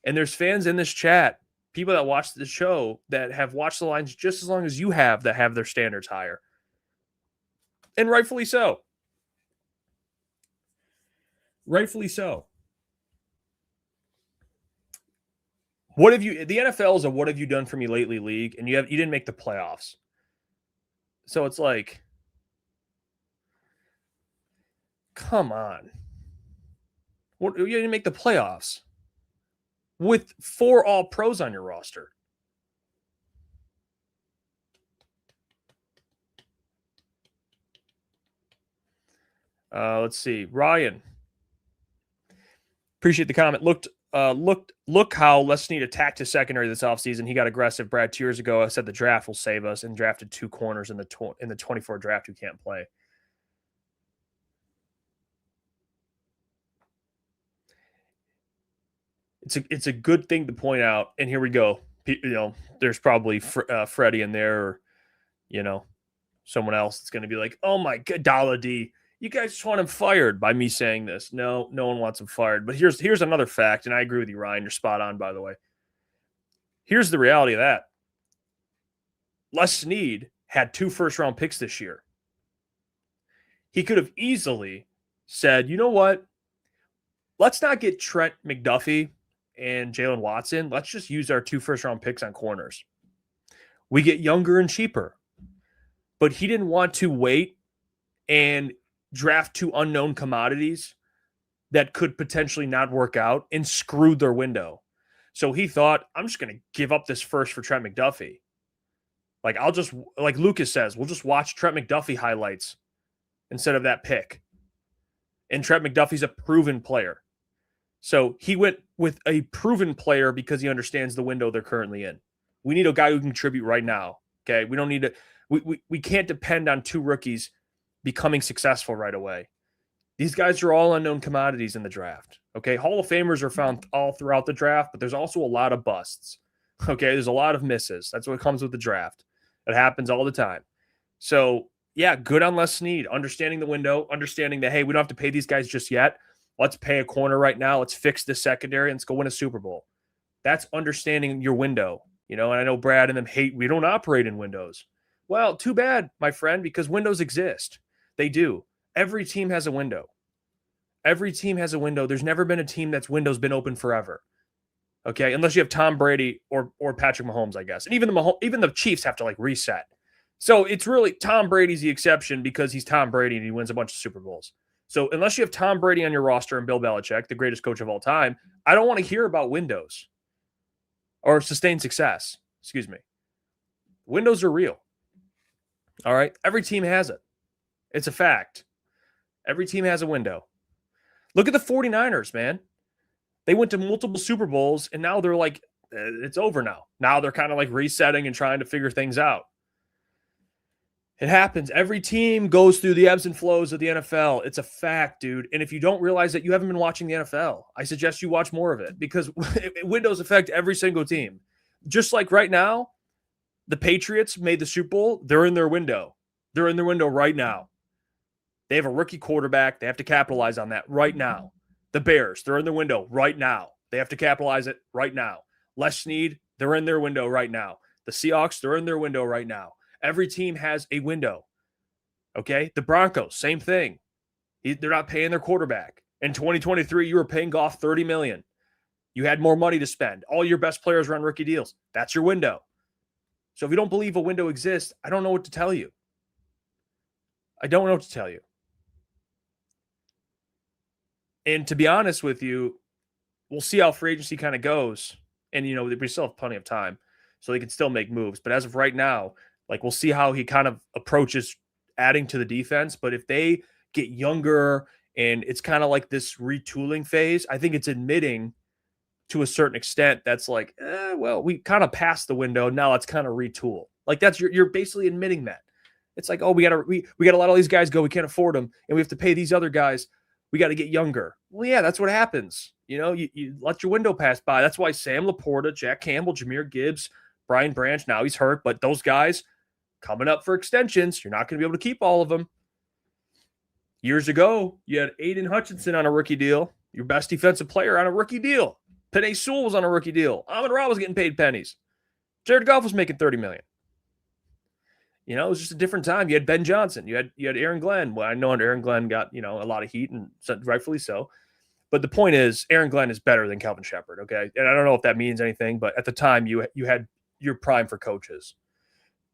And there's fans in this chat, people that watch the show that have watched the Lions just as long as you have, that have their standards higher. And rightfully so. Rightfully so. What have you, the NFL is a what have you done for me lately league, and you didn't make the playoffs. So it's like, come on. You didn't make the playoffs with 4 All-Pros on your roster. Let's see. Ryan. Appreciate the comment. Look how Les Snead attacked his secondary this offseason. He got aggressive. Brad, 2 years ago, I said the draft will save us, and drafted 2 corners in the 24 draft who can't play. It's a good thing to point out, and here we go. There's probably Freddie in there, or someone else that's going to be like, "Oh my God, Dollar D, you guys just want him fired by me saying this." No one wants him fired. But here's another fact, and I agree with you, Ryan. You're spot on, by the way. Here's the reality of that. Les Snead had 2 first-round picks this year. He could have easily said, you know what? Let's not get Trent McDuffie and Jalen Watson. Let's just use our 2 first-round picks on corners. We get younger and cheaper. But he didn't want to wait and draft 2 unknown commodities that could potentially not work out and screwed their window. So he thought, I'm just going to give up this first for Trent McDuffie. Like, like Lucas says, we'll just watch Trent McDuffie highlights instead of that pick. And Trent McDuffie's a proven player. So he went with a proven player because he understands the window they're currently in. We need a guy who can contribute right now. Okay. We don't need to, we can't depend on 2 rookies becoming successful right away. These guys are all unknown commodities in the draft. Okay. Hall of Famers are found all throughout the draft, but there's also a lot of busts. Okay. There's a lot of misses. That's what comes with the draft. It happens all the time. So yeah, good on Les Snead, understanding the window, understanding that, hey, we don't have to pay these guys just yet. Let's pay a corner right now. Let's fix this secondary and let's go win a Super Bowl. That's understanding your window, and I know Brad and them hate, we don't operate in windows. Well, too bad, my friend, because windows exist. They do. Every team has a window. Every team has a window. There's never been a team that's window's been open forever. Okay, unless you have Tom Brady or Patrick Mahomes, I guess. And even the Chiefs have to reset. So it's really Tom Brady's the exception because he's Tom Brady and he wins a bunch of Super Bowls. So unless you have Tom Brady on your roster and Bill Belichick, the greatest coach of all time, I don't want to hear about windows or sustained success. Excuse me. Windows are real. All right. Every team has it. It's a fact. Every team has a window. Look at the 49ers, man. They went to multiple Super Bowls and now they're like, it's over now. Now they're kind of like resetting and trying to figure things out. It happens. Every team goes through the ebbs and flows of the NFL. It's a fact, dude. And if you don't realize that, you haven't been watching the NFL. I suggest you watch more of it because windows affect every single team. Just like right now, the Patriots made the Super Bowl. They're in their window. They're in their window right now. They have a rookie quarterback. They have to capitalize on that right now. The Bears, they're in their window right now. They have to capitalize it right now. Les Snead, they're in their window right now. The Seahawks, they're in their window right now. Every team has a window. Okay? The Broncos, same thing. They're not paying their quarterback. In 2023, you were paying Goff $30 million. You had more money to spend. All your best players were on rookie deals. That's your window. So if you don't believe a window exists, I don't know what to tell you. I don't know what to tell you. And to be honest with you, we'll see how free agency kind of goes. And, we still have plenty of time, so they can still make moves. But as of right now, we'll see how he kind of approaches adding to the defense. But if they get younger and it's kind of like this retooling phase, I think it's admitting to a certain extent that's we kind of passed the window. Now let's kind of retool. You're basically admitting that. It's we got to let all these guys go. We can't afford them. And we have to pay these other guys. We got to get younger. Well, yeah, that's what happens. You let your window pass by. That's why Sam Laporta, Jack Campbell, Jahmyr Gibbs, Brian Branch, now he's hurt, but those guys coming up for extensions, you're not going to be able to keep all of them. Years ago, you had Aiden Hutchinson on a rookie deal, your best defensive player on a rookie deal. Penei Sewell was on a rookie deal. Amon-Ra was getting paid pennies. Jared Goff was making $30 million. It was just a different time. You had Ben Johnson. You had Aaron Glenn. Well, I know Aaron Glenn got, a lot of heat, and rightfully so. But the point is, Aaron Glenn is better than Calvin Shepard, okay? And I don't know if that means anything, but at the time, you had your prime for coaches.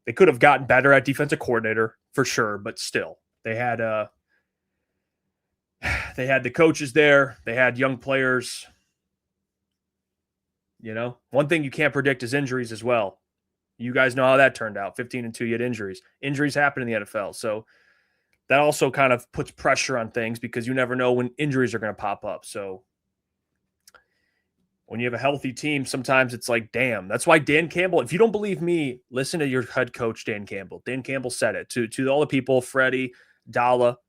They could have gotten better at defensive coordinator, for sure, but still. They had the coaches there. They had young players. One thing you can't predict is injuries as well. You guys know how that turned out. 15-2, you had injuries. Injuries happen in the NFL. So that also kind of puts pressure on things because you never know when injuries are going to pop up. So when you have a healthy team, sometimes it's damn. That's why Dan Campbell, if you don't believe me, listen to your head coach, Dan Campbell. Dan Campbell said it to all the people, Freddie, Dalla.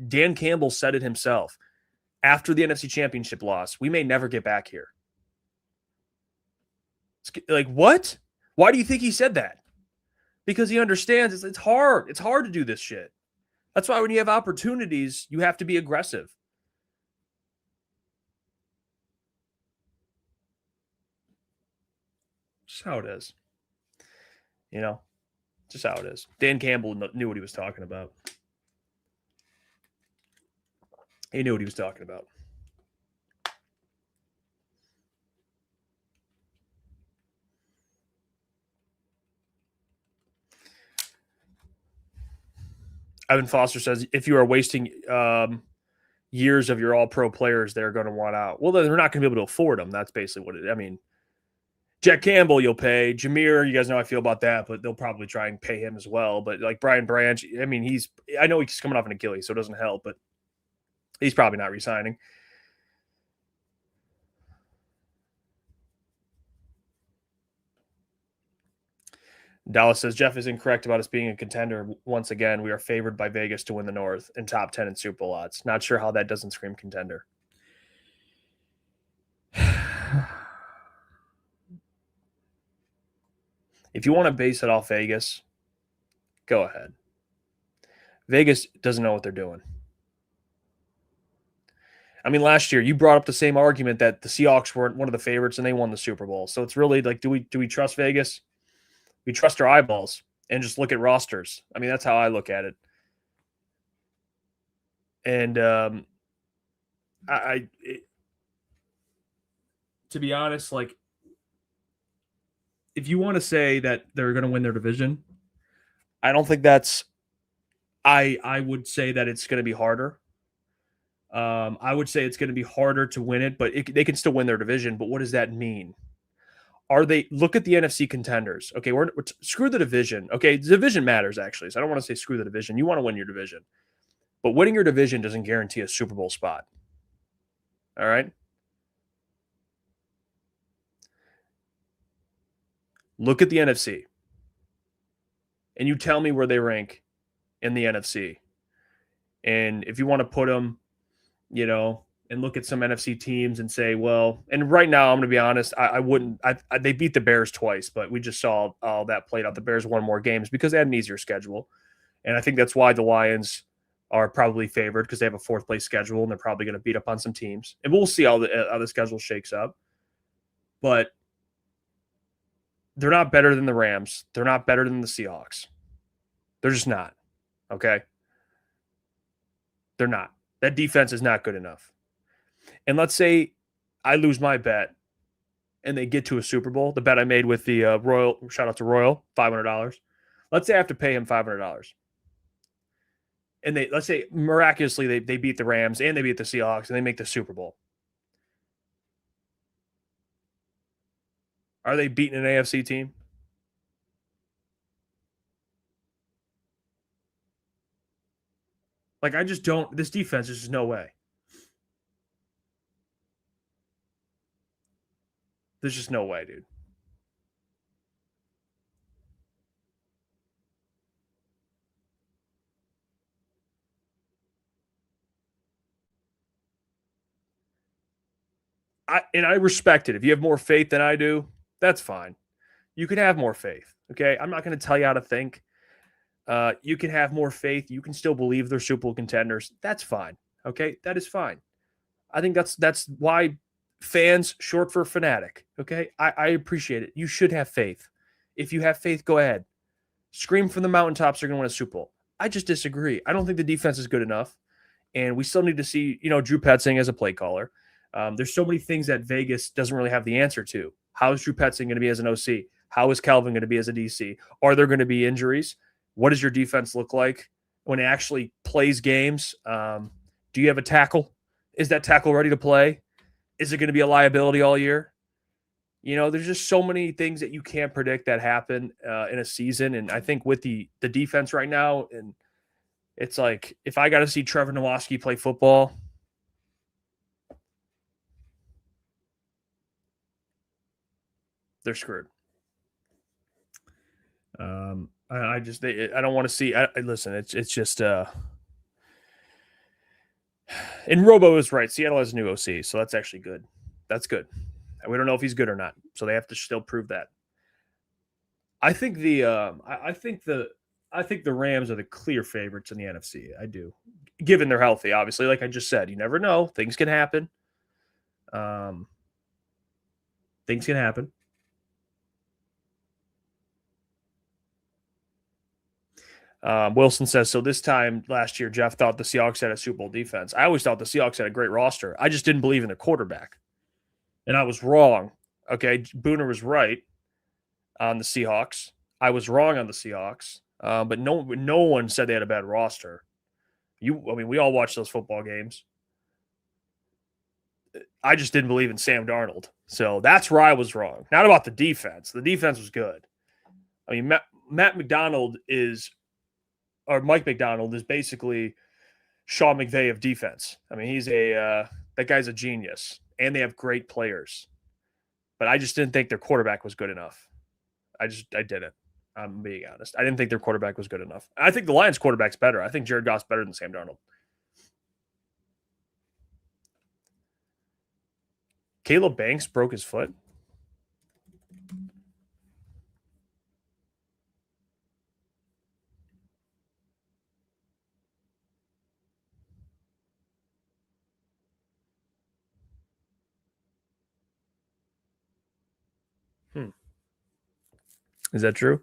Dan Campbell said it himself. After the NFC Championship loss, we may never get back here. What? Why do you think he said that? Because he understands it's hard. It's hard to do this shit. That's why when you have opportunities, you have to be aggressive. Just how it is. Just how it is. Dan Campbell knew what he was talking about. He knew what he was talking about. Evan Foster says, if you are wasting years of your all-pro players, they're going to want out. Well, they're not going to be able to afford them. That's basically what it is. I mean, Jack Campbell, you'll pay. Jahmyr, you guys know how I feel about that, but they'll probably try and pay him as well. But Brian Branch, I mean, I know he's coming off an Achilles, so it doesn't help, but he's probably not resigning. Dallas says, Jeff is incorrect about us being a contender. Once again, we are favored by Vegas to win the North and top 10 in Super Bowl odds. Not sure how that doesn't scream contender. If you want to base it off Vegas, go ahead. Vegas doesn't know what they're doing. I mean, last year you brought up the same argument that the Seahawks weren't one of the favorites and they won the Super Bowl. So it's really do we trust Vegas? We trust our eyeballs and just look at rosters. I mean, that's how I look at it. And to be honest, if you want to say that they're going to win their division, I don't think that's. I would say that it's going to be harder. I would say it's going to be harder to win it, but they can still win their division. But what does that mean? Look at the NFC contenders. Okay, we're screw the division. Okay, the division matters, actually. So I don't want to say screw the division. You want to win your division. But winning your division doesn't guarantee a Super Bowl spot. All right? Look at the NFC. And you tell me where they rank in the NFC. And if you want to put them, and look at some NFC teams and say, well, and right now, I'm going to be honest, I wouldn't. They beat the Bears twice, but we just saw all that played out. The Bears won more games because they had an easier schedule. And I think that's why the Lions are probably favored because they have a fourth place schedule and they're probably going to beat up on some teams. And we'll see how the schedule shakes up. But they're not better than the Rams. They're not better than the Seahawks. They're just not. Okay? They're not. That defense is not good enough. And let's say I lose my bet and they get to a Super Bowl, the bet I made with the Royal, shout out to Royal, $500. Let's say I have to pay him $500. And let's say miraculously they beat the Rams and they beat the Seahawks and they make the Super Bowl. Are they beating an AFC team? Like, I just don't. This defense, there's just no way. There's just no way, dude. I respect it. If you have more faith than I do, that's fine. You can have more faith, okay? I'm not going to tell you how to think. You can have more faith. You can still believe they're Super Bowl contenders. That's fine, okay? That is fine. I think that's why fans, short for fanatic, okay? I appreciate it. You should have faith. If you have faith, go ahead. Scream from the mountaintops they're going to win a Super Bowl. I just disagree. I don't think the defense is good enough, and we still need to see, Drew Petzing as a play caller. There's so many things that Vegas doesn't really have the answer to. How is Drew Petzing going to be as an OC? How is Kelvin going to be as a DC? Are there going to be injuries? What does your defense look like when it actually plays games? Do you have a tackle? Is that tackle ready to play? Is it going to be a liability all year? There's just so many things that you can't predict that happen in a season. And I think with the defense right now, and it's like, if I got to see Trevor Nowoski play football, they're screwed. I don't want to see. Listen, it's just. And Robo is right. Seattle has a new OC, so that's actually good. That's good. And we don't know if he's good or not, so they have to still prove that. I think the Rams are the clear favorites in the NFC. I do, given they're healthy. Obviously, like I just said, you never know. Things can happen. Things can happen. Wilson says, so this time last year, Jeff thought the Seahawks had a Super Bowl defense. I always thought the Seahawks had a great roster. I just didn't believe in the quarterback. And I was wrong. Okay, Booner was right on the Seahawks. I was wrong on the Seahawks. But no one said they had a bad roster. We all watched those football games. I just didn't believe in Sam Darnold. So that's where I was wrong. Not about the defense. The defense was good. I mean, Mike McDonald is basically Sean McVay of defense. I mean, he's that guy's a genius, and they have great players. But I just didn't think their quarterback was good enough. I didn't. I'm being honest. I didn't think their quarterback was good enough. I think the Lions' quarterback's better. I think Jared Goff's better than Sam Darnold. Caleb Banks broke his foot. Is that true?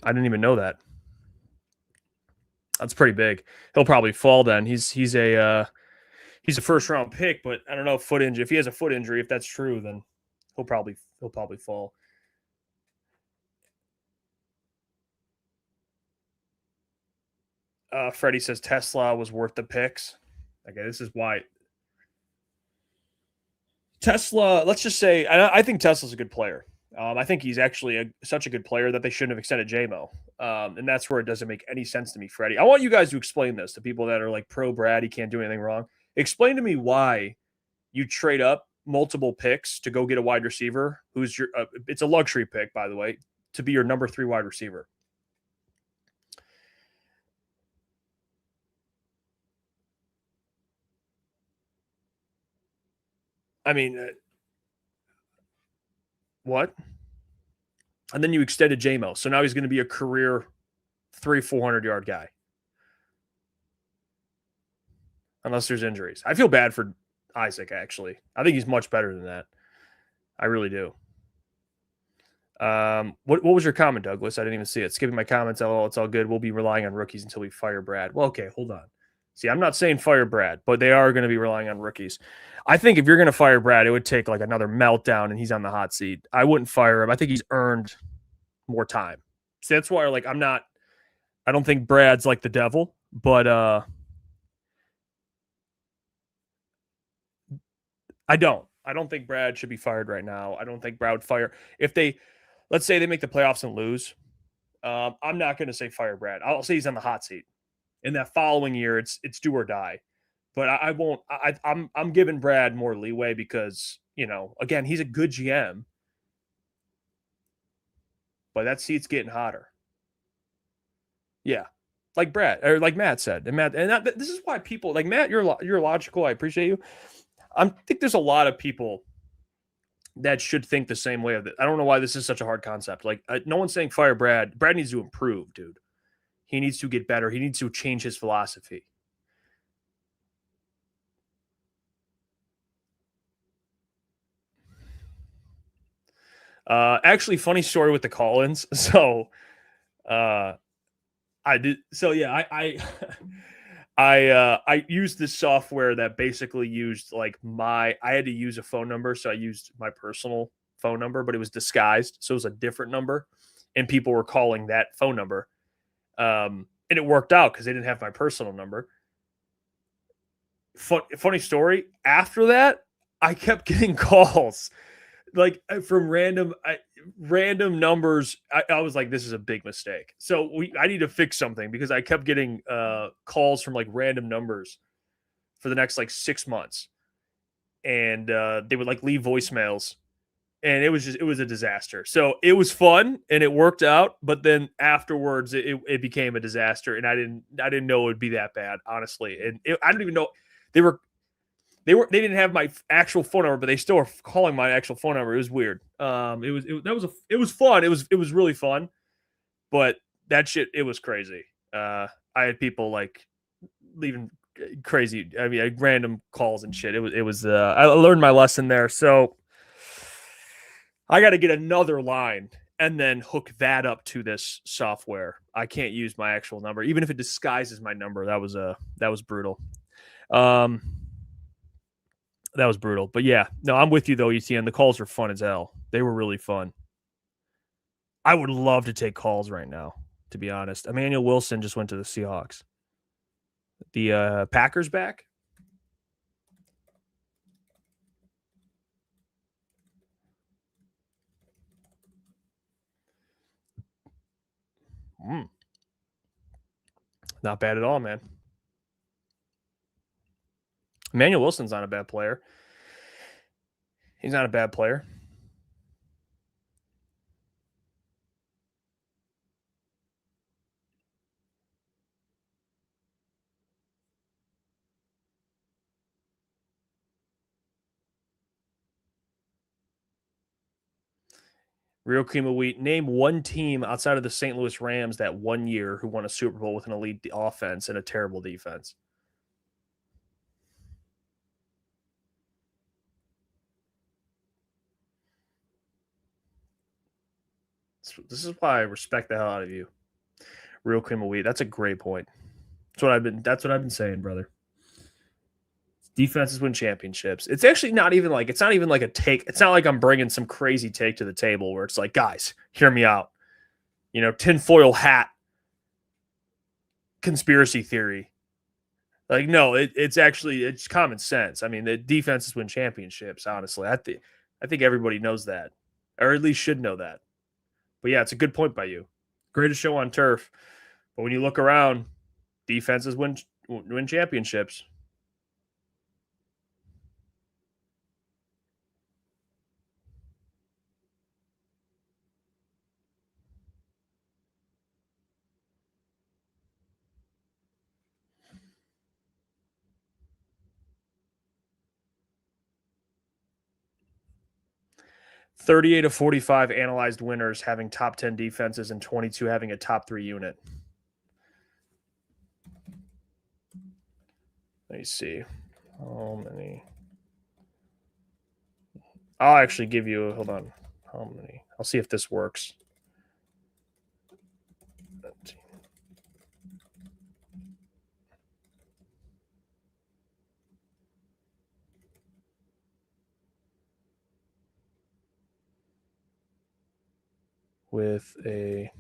I didn't even know that. That's pretty big. He'll probably fall then. He's a first round pick, but I don't know, foot injury. If he has a foot injury, if that's true, then he'll probably fall. Freddie says Tesla was worth the picks. Okay, this is why. Tesla, let's just say, I think Tesla's a good player. I think he's actually such a good player that they shouldn't have extended J-Mo. And that's where it doesn't make any sense to me, Freddie. I want you guys to explain this to people that are like pro Brad, he can't do anything wrong. Explain to me why you trade up multiple picks to go get a wide receiver who's it's a luxury pick, by the way, to be your number 3 wide receiver. I mean, what? And then you extended J-Mo. So now he's going to be a career 400 yard guy. Unless there's injuries. I feel bad for Isaac, actually. I think he's much better than that. I really do. What was your comment, Douglas? I didn't even see it. Skipping my comments. Oh, it's all good. We'll be relying on rookies until we fire Brad. Well, okay, hold on. See, I'm not saying fire Brad, but they are going to be relying on rookies. I think if you're going to fire Brad, it would take like another meltdown and he's on the hot seat. I wouldn't fire him. I think he's earned more time. So that's why like I don't think Brad's like the devil, but I don't think Brad should be fired right now. I don't think Brad would fire if let's say they make the playoffs and lose. I'm not going to say fire Brad. I'll say he's on the hot seat. In that following year, it's do or die. But I won't. I'm giving Brad more leeway because again, he's a good GM. But that seat's getting hotter. Yeah, like Brad or like Matt said, this is why people like Matt. You're logical. I appreciate you. I think there's a lot of people that should think the same way of it. I don't know why this is such a hard concept. Like, no one's saying fire Brad. Brad needs to improve, dude. He needs to get better. He needs to change his philosophy. Actually, funny story with the call-ins. So, I did. So yeah, I used this software that basically used like I had to use a phone number. So I used my personal phone number, but it was disguised. So it was a different number and people were calling that phone number. And it worked out because they didn't have my personal number. Funny story. After that, I kept getting calls like from random numbers. I was like, this is a big mistake. So I need to fix something because I kept getting calls from like random numbers for the next like 6 months. And they would like leave voicemails. And it was a disaster. So it was fun and it worked out, but then afterwards it became a disaster, and I didn't know it would be that bad, honestly. And I don't even know they didn't have my actual phone number, but they still were calling my actual phone number. It was weird. It was fun. It was really fun, but that shit, it was crazy. I had people like leaving crazy. I mean, random calls and shit. It was. I learned my lesson there. So I got to get another line and then hook that up to this software. I can't use my actual number, even if it disguises my number. That was brutal. That was brutal. But yeah, no, I'm with you though, ETN. The calls were fun as hell. They were really fun. I would love to take calls right now, to be honest. Emmanuel Wilson just went to the Seahawks. The Packers back? Not bad at all, man. Emmanuel Wilson's not a bad player. He's not a bad player. Real cream of wheat. Name one team outside of the St. Louis Rams that 1 year who won a Super Bowl with an elite offense and a terrible defense. This is why I respect the hell out of you. Real cream of wheat. That's a great point. That's what I've been saying, brother. Defenses win championships. It's actually not even like a take. It's not like I'm bringing some crazy take to the table where it's like, guys, hear me out. Tinfoil hat conspiracy theory. Like, no, it's common sense. I mean, the defenses win championships, honestly. I think everybody knows that, or at least should know that. But yeah, it's a good point by you. Greatest show on turf. But when you look around, defenses win championships. 38 of 45 analyzed winners having top 10 defenses and 22 having a top 3 unit. Let me see. How many? I'll actually give you, hold on. How many? I'll see if this works. With a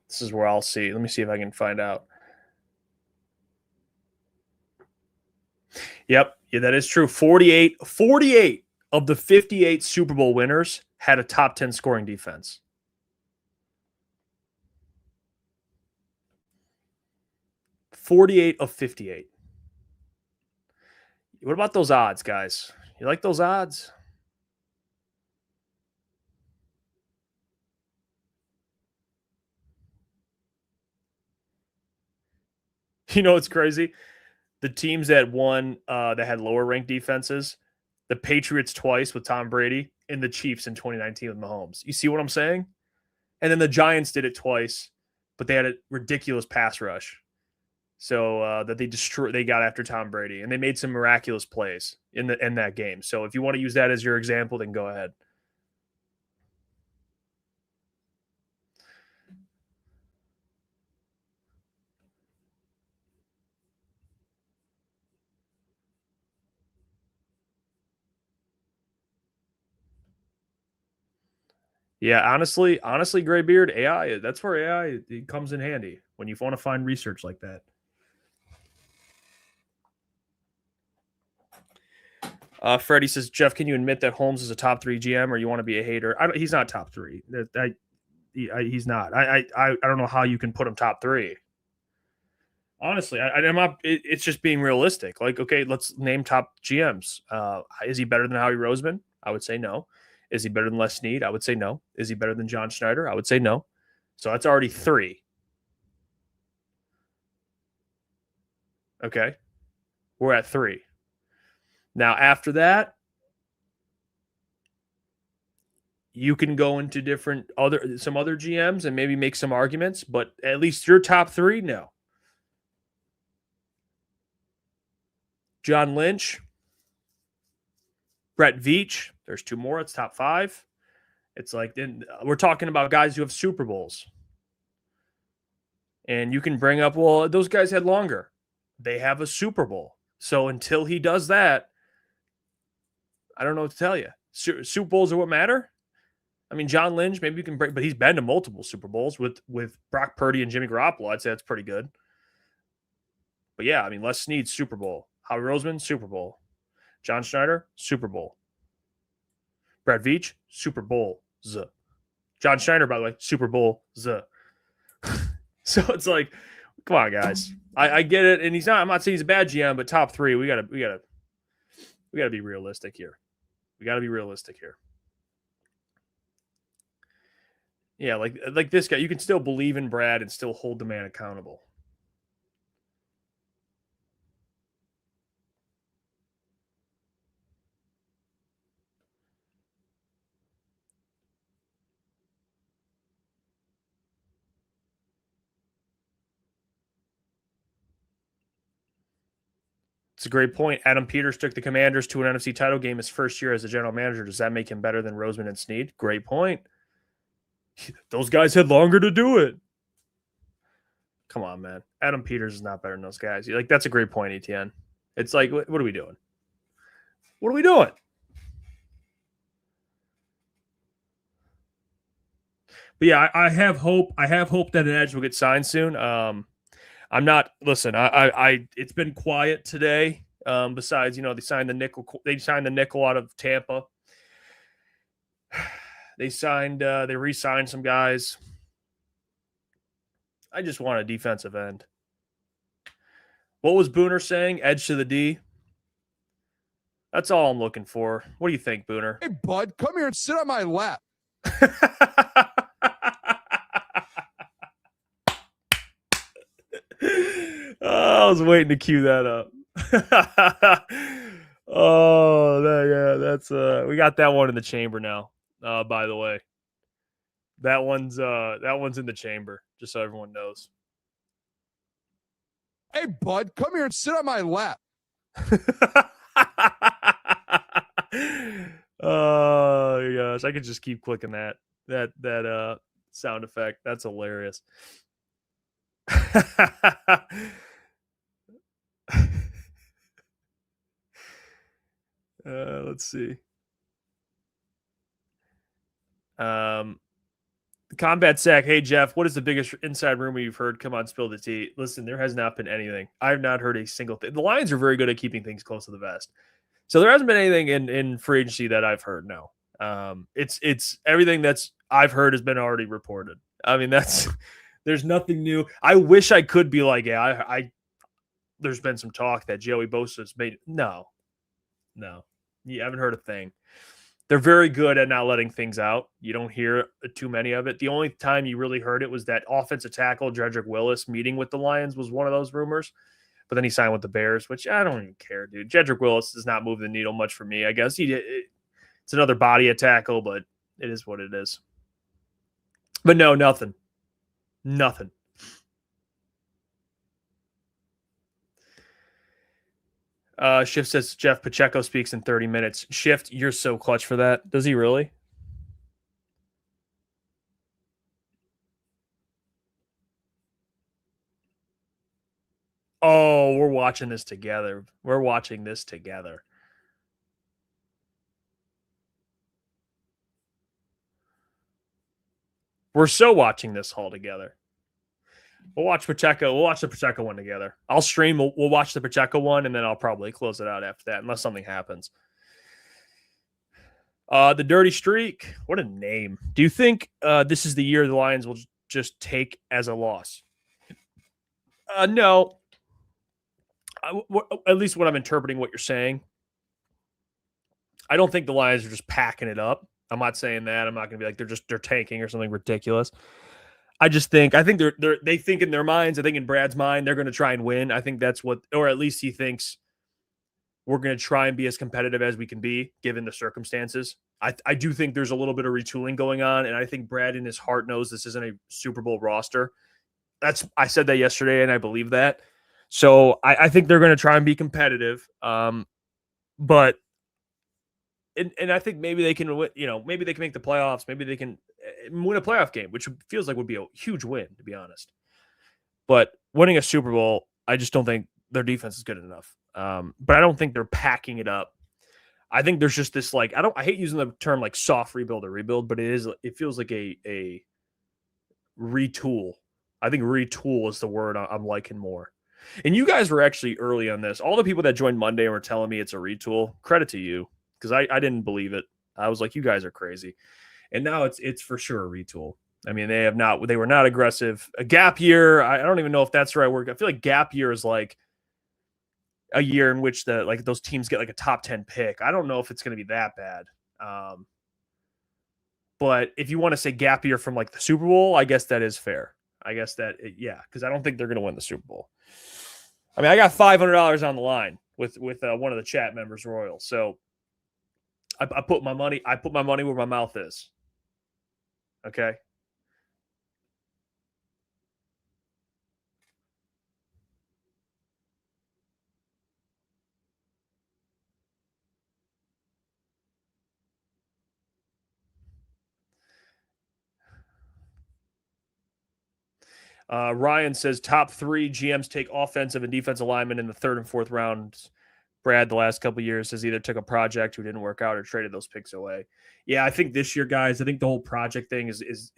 this is where I'll see. Let me see if I can find out. Yep. Yeah, that is true. 48 of the 58 Super Bowl winners had a top 10 scoring defense. .48 of 58. What about those odds, guys? You like those odds? You know, it's crazy. The teams that won that had lower ranked defenses, the Patriots twice with Tom Brady and the Chiefs in 2019 with Mahomes. You see what I'm saying? And then the Giants did it twice, but they had a ridiculous pass rush. So that they got after Tom Brady, and they made some miraculous plays in that game. So if you want to use that as your example, then go ahead. Yeah, honestly, Graybeard, AI, that's where AI it comes in handy when you want to find research like that. Freddie says, Jeff, can you admit that Holmes is a top 3 GM, or you want to be a hater? He's not top 3. He's not. I don't know how you can put him top 3. Honestly, I'm not. It's just being realistic. Like, okay, let's name top GMs. Is he better than Howie Roseman? I would say no. Is he better than Les Snead? I would say no. Is he better than John Schneider? I would say no. So that's already 3. Okay, we're at 3. Now, after that, you can go into some other GMs and maybe make some arguments, but at least your top 3, no. John Lynch, Brett Veach, there's 2 more. It's top 5. It's like, then we're talking about guys who have Super Bowls. And you can bring up, well, those guys had longer. They have a Super Bowl. So until he does that, I don't know what to tell you. Super Bowls are what matter. I mean, John Lynch, maybe you can break, but he's been to multiple Super Bowls with Brock Purdy and Jimmy Garoppolo. I'd say that's pretty good. But yeah, I mean, Les Snead, Super Bowl. Howie Roseman, Super Bowl. John Schneider, Super Bowl. Brad Veach, Super Bowl. John Schneider, by the way, Super Bowl. So it's like, come on, guys. I get it, and I'm not saying he's a bad GM, but top 3, we gotta be realistic here. Yeah, like this guy, you can still believe in Brad and still hold the man accountable. It's a great point. Adam Peters took the Commanders to an NFC title game his first year as a general manager. Does that make him better than Roseman and Snead? Great point. Those guys had longer to do it. Come on, man. Adam Peters is not better than those guys. Like, that's a great point, ETN. It's like, what are we doing? What are we doing? But yeah, I have hope. I have hope that an edge will get signed soon. I'm not. Listen, it's been quiet today. Besides, they signed the nickel. They signed the nickel out of Tampa. They re-signed some guys. I just want a defensive end. What was Booner saying? Edge to the D. That's all I'm looking for. What do you think, Booner? Hey, bud, come here and sit on my lap. I was waiting to cue that up. That's we got that one in the chamber now. By the way, that one's in the chamber, just so everyone knows. Hey, bud, come here and sit on my lap. Oh gosh, I could just keep clicking that sound effect. That's hilarious. Let's see. Combat Sack. Hey Jeff, what is the biggest inside rumor you've heard? Come on, spill the tea. Listen, there has not been anything. I have not heard a single thing. The Lions are very good at keeping things close to the vest, so there hasn't been anything in free agency that I've heard. No, it's everything that's I've heard has been already reported. I mean, there's nothing new. I wish I could be like, yeah, I there's been some talk that Joey Bosa's made. No, you haven't heard a thing. They're very good at not letting things out. You don't hear too many of it. The only time you really heard it was that offensive tackle, Jedrick Willis, meeting with the Lions was one of those rumors. But then he signed with the Bears, which I don't even care, dude. Jedrick Willis does not move the needle much for me. I guess it's another body at tackle, but it is what it is. But no, nothing. Shift says Jeff Pacheco speaks in 30 minutes. Shift, you're so clutch for that. Does he really? Oh, we're watching this together. We're so watching this all together. We'll watch Pacheco. We'll watch the Pacheco one together. I'll stream. We'll watch the Pacheco one, and then I'll probably close it out after that, unless something happens. The Dirty Streak. What a name. Do you think this is the year the Lions will just take as a loss? No. At least what I'm interpreting what you're saying. I don't think the Lions are just packing it up. I'm not saying that. I'm not going to be like they're tanking or something ridiculous. I think they think in their minds, I think in Brad's mind, they're going to try and win. I think that's what, or at least he thinks we're going to try and be as competitive as we can be given the circumstances. I do think there's a little bit of retooling going on, and I think Brad in his heart knows this isn't a Super Bowl roster. I said that yesterday, and I believe that. So I think they're going to try and be competitive. But I think maybe they can, maybe they can make the playoffs. Maybe they can win a playoff game, which feels like would be a huge win, to be honest. But winning a Super Bowl, I just don't think their defense is good enough. But I don't think they're packing it up. I think there's just this I hate using the term like soft rebuild or rebuild, but it feels like a retool. I think retool is the word I'm liking more. And you guys were actually early on this. All the people that joined Monday were telling me it's a retool. Credit to you, because I didn't believe it. I was like, you guys are crazy. And now it's for sure a retool. I mean, they were not aggressive. A gap year, I don't even know if that's the right word. I feel like gap year is like a year in which those teams get like a top 10 pick. I don't know if it's going to be that bad. But if you want to say gap year from like the Super Bowl, I guess that is fair. I guess because I don't think they're going to win the Super Bowl. I mean, I got $500 on the line with one of the chat members, Royal. So I put my money where my mouth is. Okay. Ryan says top 3 GMs take offensive and defensive linemen in the 3rd and 4th rounds. Brad, the last couple of years, has either took a project who didn't work out or traded those picks away. Yeah, I think this year, guys, I think the whole project thing is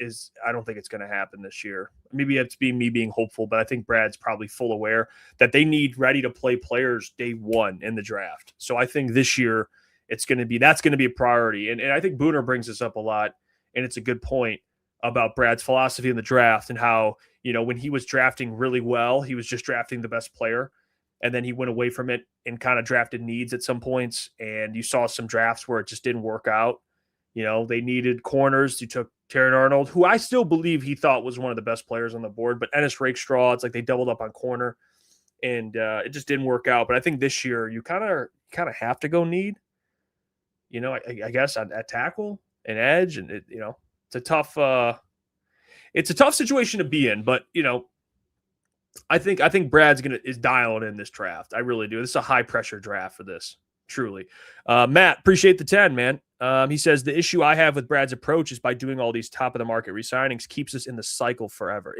I don't think it's going to happen this year. Maybe it's me being hopeful, but I think Brad's probably full aware that they need ready-to-play players day one in the draft. So I think this year that's going to be a priority. And I think Booner brings this up a lot, and it's a good point about Brad's philosophy in the draft and how, when he was drafting really well, he was just drafting the best player. And then he went away from it and kind of drafted needs at some points. And you saw some drafts where it just didn't work out. They needed corners. He took Terran Arnold, who I still believe he thought was one of the best players on the board. But Ennis Rakestraw, it's like they doubled up on corner. and it just didn't work out. But I think this year you kind of have to go need. I guess at tackle and edge, and it's a tough situation to be in. But I think Brad's is dialing in this draft. I really do. This is a high pressure draft for this. Truly. Matt, appreciate the 10, man. He says the issue I have with Brad's approach is by doing all these top of the market resignings keeps us in this cycle forever.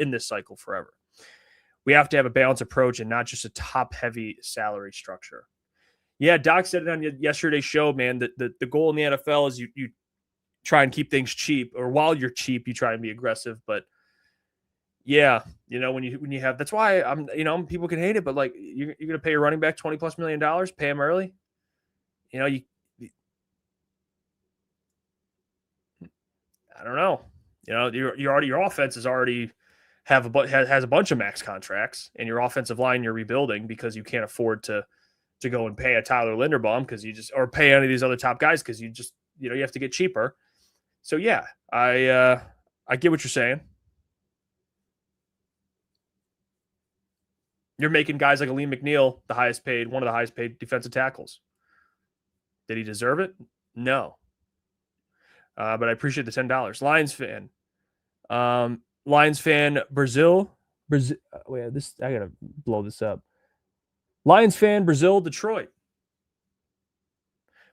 We have to have a balanced approach and not just a top heavy salary structure. Yeah, Doc said it on yesterday's show, man, that the goal in the NFL is you try and keep things cheap, or while you're cheap, you try and be aggressive. But yeah, when you have, that's why people can hate it, but like you're going to pay your running back $20+ million, pay him early. I don't know. Your offense is already has a bunch of max contracts, and your offensive line you're rebuilding because you can't afford to go and pay a Tyler Linderbaum or pay any of these other top guys because you have to get cheaper. So yeah, I get what you're saying. You're making guys like Aleem McNeil one of the highest paid defensive tackles. Did he deserve it? No. But I appreciate the $10. Lions fan, Brazil. Wait, I gotta blow this up. Lions fan, Brazil, Detroit.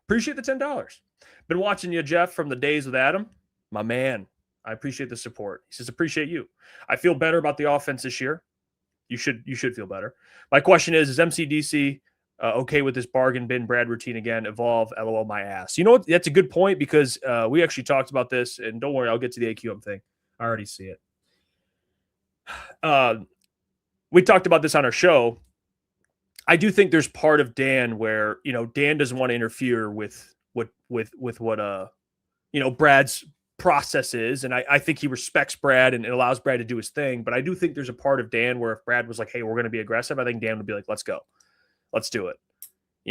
Appreciate the $10. Been watching you, Jeff, from the days with Adam. My man, I appreciate the support. He says, appreciate you. I feel better about the offense this year. You should feel better. My question is MCDC okay with this bargain bin Brad routine again? Evolve, LOL my ass. You know what? That's a good point because we actually talked about this, and don't worry, I'll get to the AQM thing. I already see it. We talked about this on our show. I do think there's part of Dan where, Dan doesn't want to interfere with what Brad's process is. And I think he respects Brad and it allows Brad to do his thing. But I do think there's a part of Dan where if Brad was like, hey, we're going to be aggressive, I think Dan would be like, let's go. Let's do it.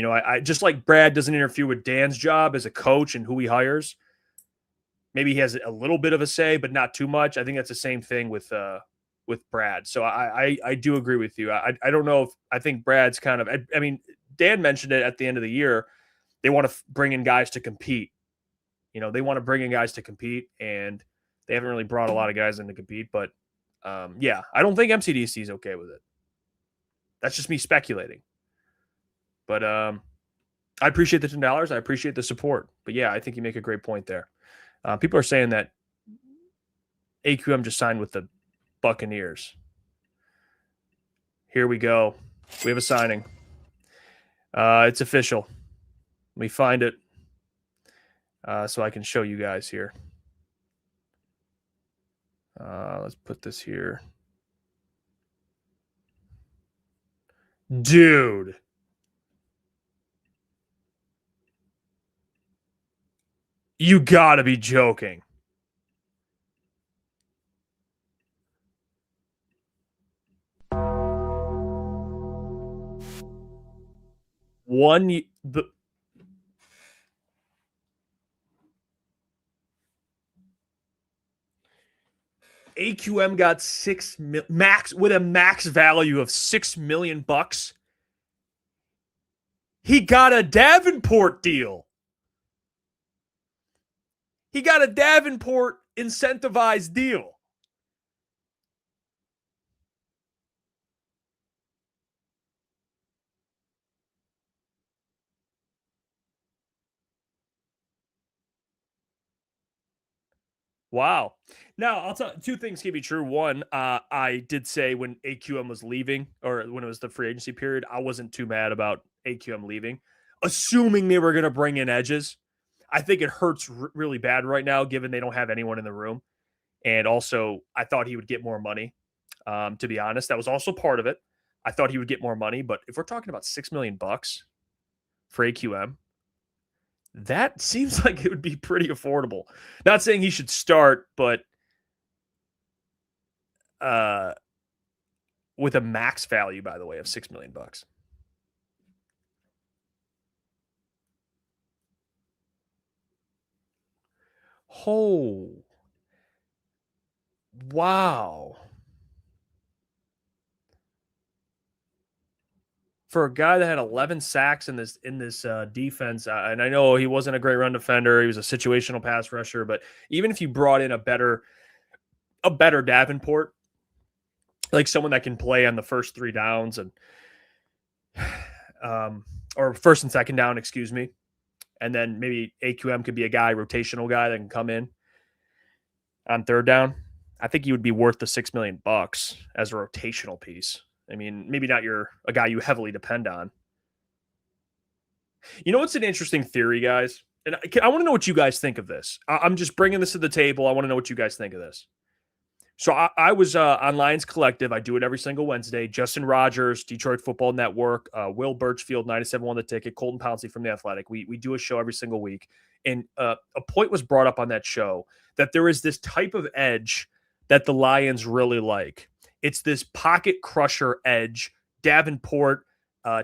I just like Brad doesn't interfere with Dan's job as a coach and who he hires. Maybe he has a little bit of a say, but not too much. I think that's the same thing with Brad. So I do agree with you. I don't know if I think Brad's kind of, Dan mentioned it at the end of the year. They want to bring in guys to compete. They want to bring in guys to compete, and they haven't really brought a lot of guys in to compete. But yeah, I don't think MCDC is okay with it. That's just me speculating. But I appreciate the $10. I appreciate the support. But yeah, I think you make a great point there. People are saying that AQM just signed with the Buccaneers. Here we go. We have a signing. It's official. Let me find it so I can show you guys here. Let's put this here. Dude. You gotta be joking. AQM got with a max value of $6 million. He got a Davenport deal. He got a Davenport incentivized deal. Wow. Now, I'll tell two things can be true. One, I did say when AQM was leaving, or when it was the free agency period, I wasn't too mad about AQM leaving, assuming they were going to bring in edges. I think it hurts really bad right now, given they don't have anyone in the room. And also, I thought he would get more money. To be honest, that was also part of it. I thought he would get more money, but if we're talking about $6 million for AQM, that seems like it would be pretty affordable. Not saying he should start, but with a max value, by the way, of $6 million. Oh, wow. for a guy that had 11 sacks in this defense, and I know he wasn't a great run defender, he was a situational pass rusher, but even if you brought in a better Davenport, like someone that can play on the first 3 downs and or first and second down, excuse me, and then maybe AQM could be a guy, rotational guy that can come in on third down, I think he would be worth the $6 million as a rotational piece. I mean, maybe not a guy you heavily depend on. You know what's an interesting theory, guys? And I want to know what you guys think of this. I'm just bringing this to the table. I want to know what you guys think of this. So I was on Lions Collective. I do it every single Wednesday. Justin Rogers, Detroit Football Network, Will Birchfield, 97 The Ticket, Colton Pouncey from The Athletic. We do a show every single week. And a point was brought up on that show that there is this type of edge that the Lions really like. It's this pocket crusher edge, Davenport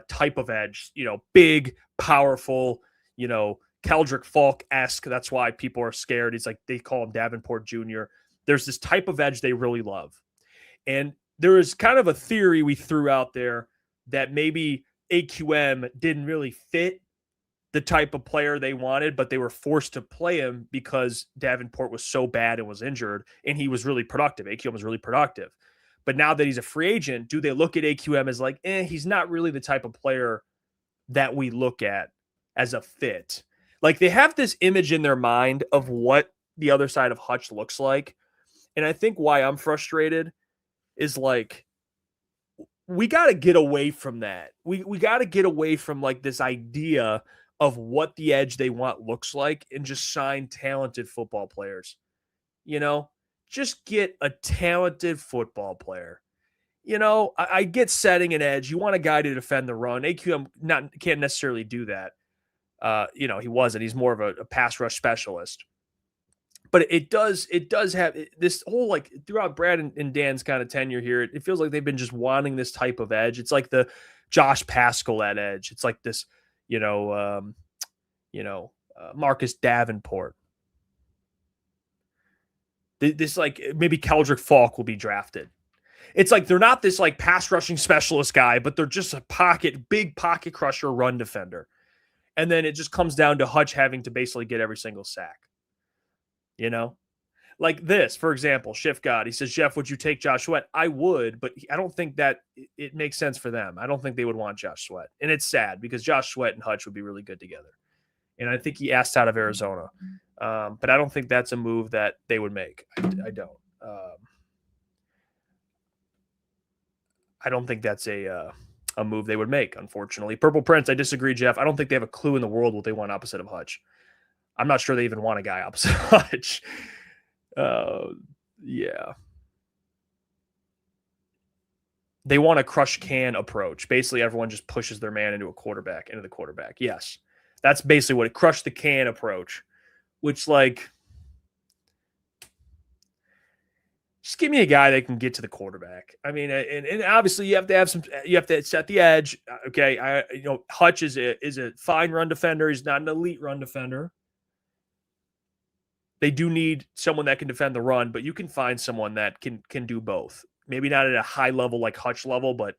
type of edge, big, powerful, Keldrick Falk-esque. That's why people are scared. He's like, they call him Davenport Jr. There's this type of edge they really love. And there is kind of a theory we threw out there that maybe AQM didn't really fit the type of player they wanted, but they were forced to play him because Davenport was so bad and was injured, and he was really productive. AQM was really productive. But now that he's a free agent, do they look at AQM as like, he's not really the type of player that we look at as a fit? Like, they have this image in their mind of what the other side of Hutch looks like. And I think why I'm frustrated is like, we got to get away from that. We got to get away from like this idea of what the edge they want looks like and just sign talented football players. Just get a talented football player. I get setting an edge. You want a guy to defend the run. AQM can't necessarily do that. He wasn't. He's more of a pass rush specialist. But it does have this whole, like, throughout Brad and Dan's kind of tenure here, it feels like they've been just wanting this type of edge. It's like the Josh Paschal at edge. It's like this, Marcus Davenport. This, like, maybe Keldrick Falk will be drafted. It's like they're not this like pass rushing specialist guy, but they're just a big pocket crusher run defender. And then it just comes down to Hutch having to basically get every single sack. Like this, for example, Shift God, he says, Jeff, would you take Josh Sweat? I would, but I don't think that it makes sense for them. I don't think they would want Josh Sweat. And it's sad because Josh Sweat and Hutch would be really good together. And I think he asked out of Arizona. But I don't think that's a move that they would make. I don't. I don't think that's a move they would make, unfortunately. Purple Prince, I disagree, Jeff. I don't think they have a clue in the world what they want opposite of Hutch. I'm not sure they even want a guy opposite Hutch. Yeah. They want a crush can approach. Basically, everyone just pushes their man into the quarterback. Yes. That's basically what it crush the can approach, which, like, just give me a guy that can get to the quarterback. I mean, and obviously you have to set the edge. Okay. Hutch is a fine run defender. He's not an elite run defender. They do need someone that can defend the run, but you can find someone that can do both. Maybe not at a high level like Hutch level, but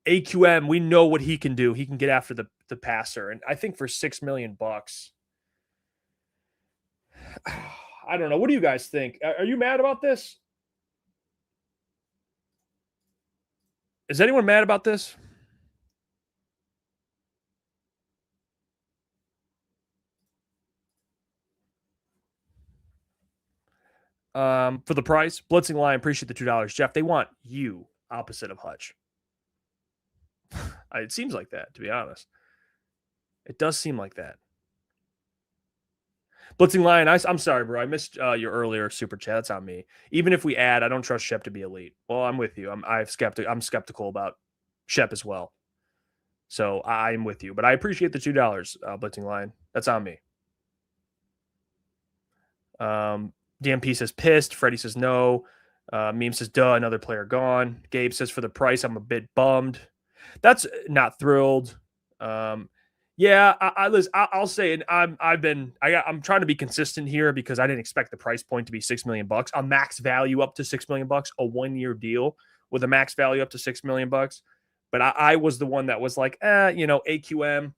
AQM, we know what he can do. He can get after the passer. And I think for $6 million, I don't know. What do you guys think? Are you mad about this? Is anyone mad about this? For the price, Blitzing Lion, appreciate the $2. Jeff, they want you opposite of Hutch. It seems like that, to be honest. It does seem like that. Blitzing Lion, I'm sorry, bro. I missed your earlier super chat. That's on me. Even if we add, I don't trust Shep to be elite. Well, I'm with you. I'm skeptical about Shep as well. So I'm with you. But I appreciate the $2, Blitzing Lion. That's on me. DMP says pissed. Freddie says no. Meme says duh. Another player gone. Gabe says for the price, I'm a bit bummed. That's not thrilled. Yeah, I'll say, and I'm trying to be consistent here because I didn't expect the price point to be $6 million. A max value up to $6 million, a 1-year deal with a max value up to $6 million. But I was the one that was like, AQM,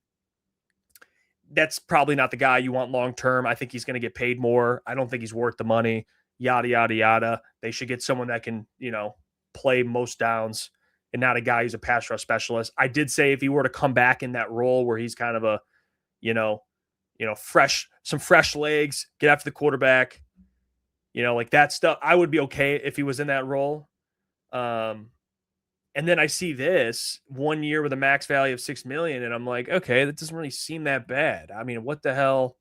that's probably not the guy you want long term. I think he's going to get paid more. I don't think he's worth the money. Yada, yada, yada. They should get someone that can, play most downs and not a guy who's a pass rush specialist. I did say if he were to come back in that role where he's kind of a, some fresh legs, get after the quarterback, like that stuff, I would be okay if he was in that role. And then I see this 1 year with a max value of $6 million, and I'm like, okay, that doesn't really seem that bad. I mean, what the hell?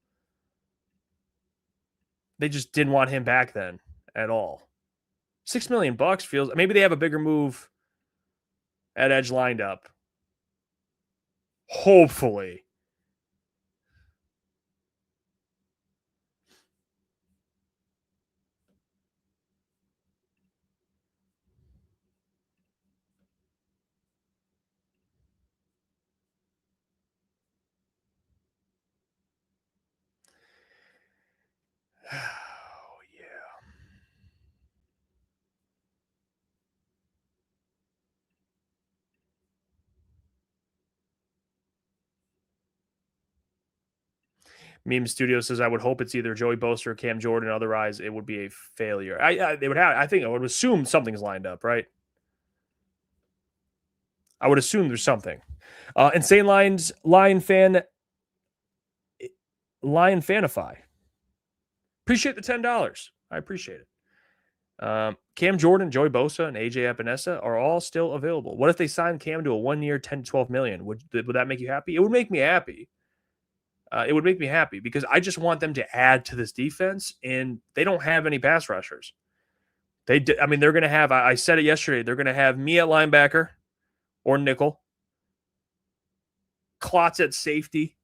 They just didn't want him back then at all. $6 million feels, maybe they have a bigger move at edge lined up. Hopefully. Oh, yeah. Meme Studio says, I would hope it's either Joey Bosa or Cam Jordan. Otherwise, it would be a failure. I think I would assume something's lined up, right? I would assume there's something. Insane Lion Fanify. Appreciate the $10. I appreciate it. Cam Jordan, Joey Bosa, and AJ Epinesa are all still available. What if they sign Cam to a 1 year, $10 to $12 million? Would that make you happy? It would make me happy. It would make me happy because I just want them to add to this defense, and they don't have any pass rushers. They're going to have, I said it yesterday, they're going to have me at linebacker or nickel, Klotz at safety,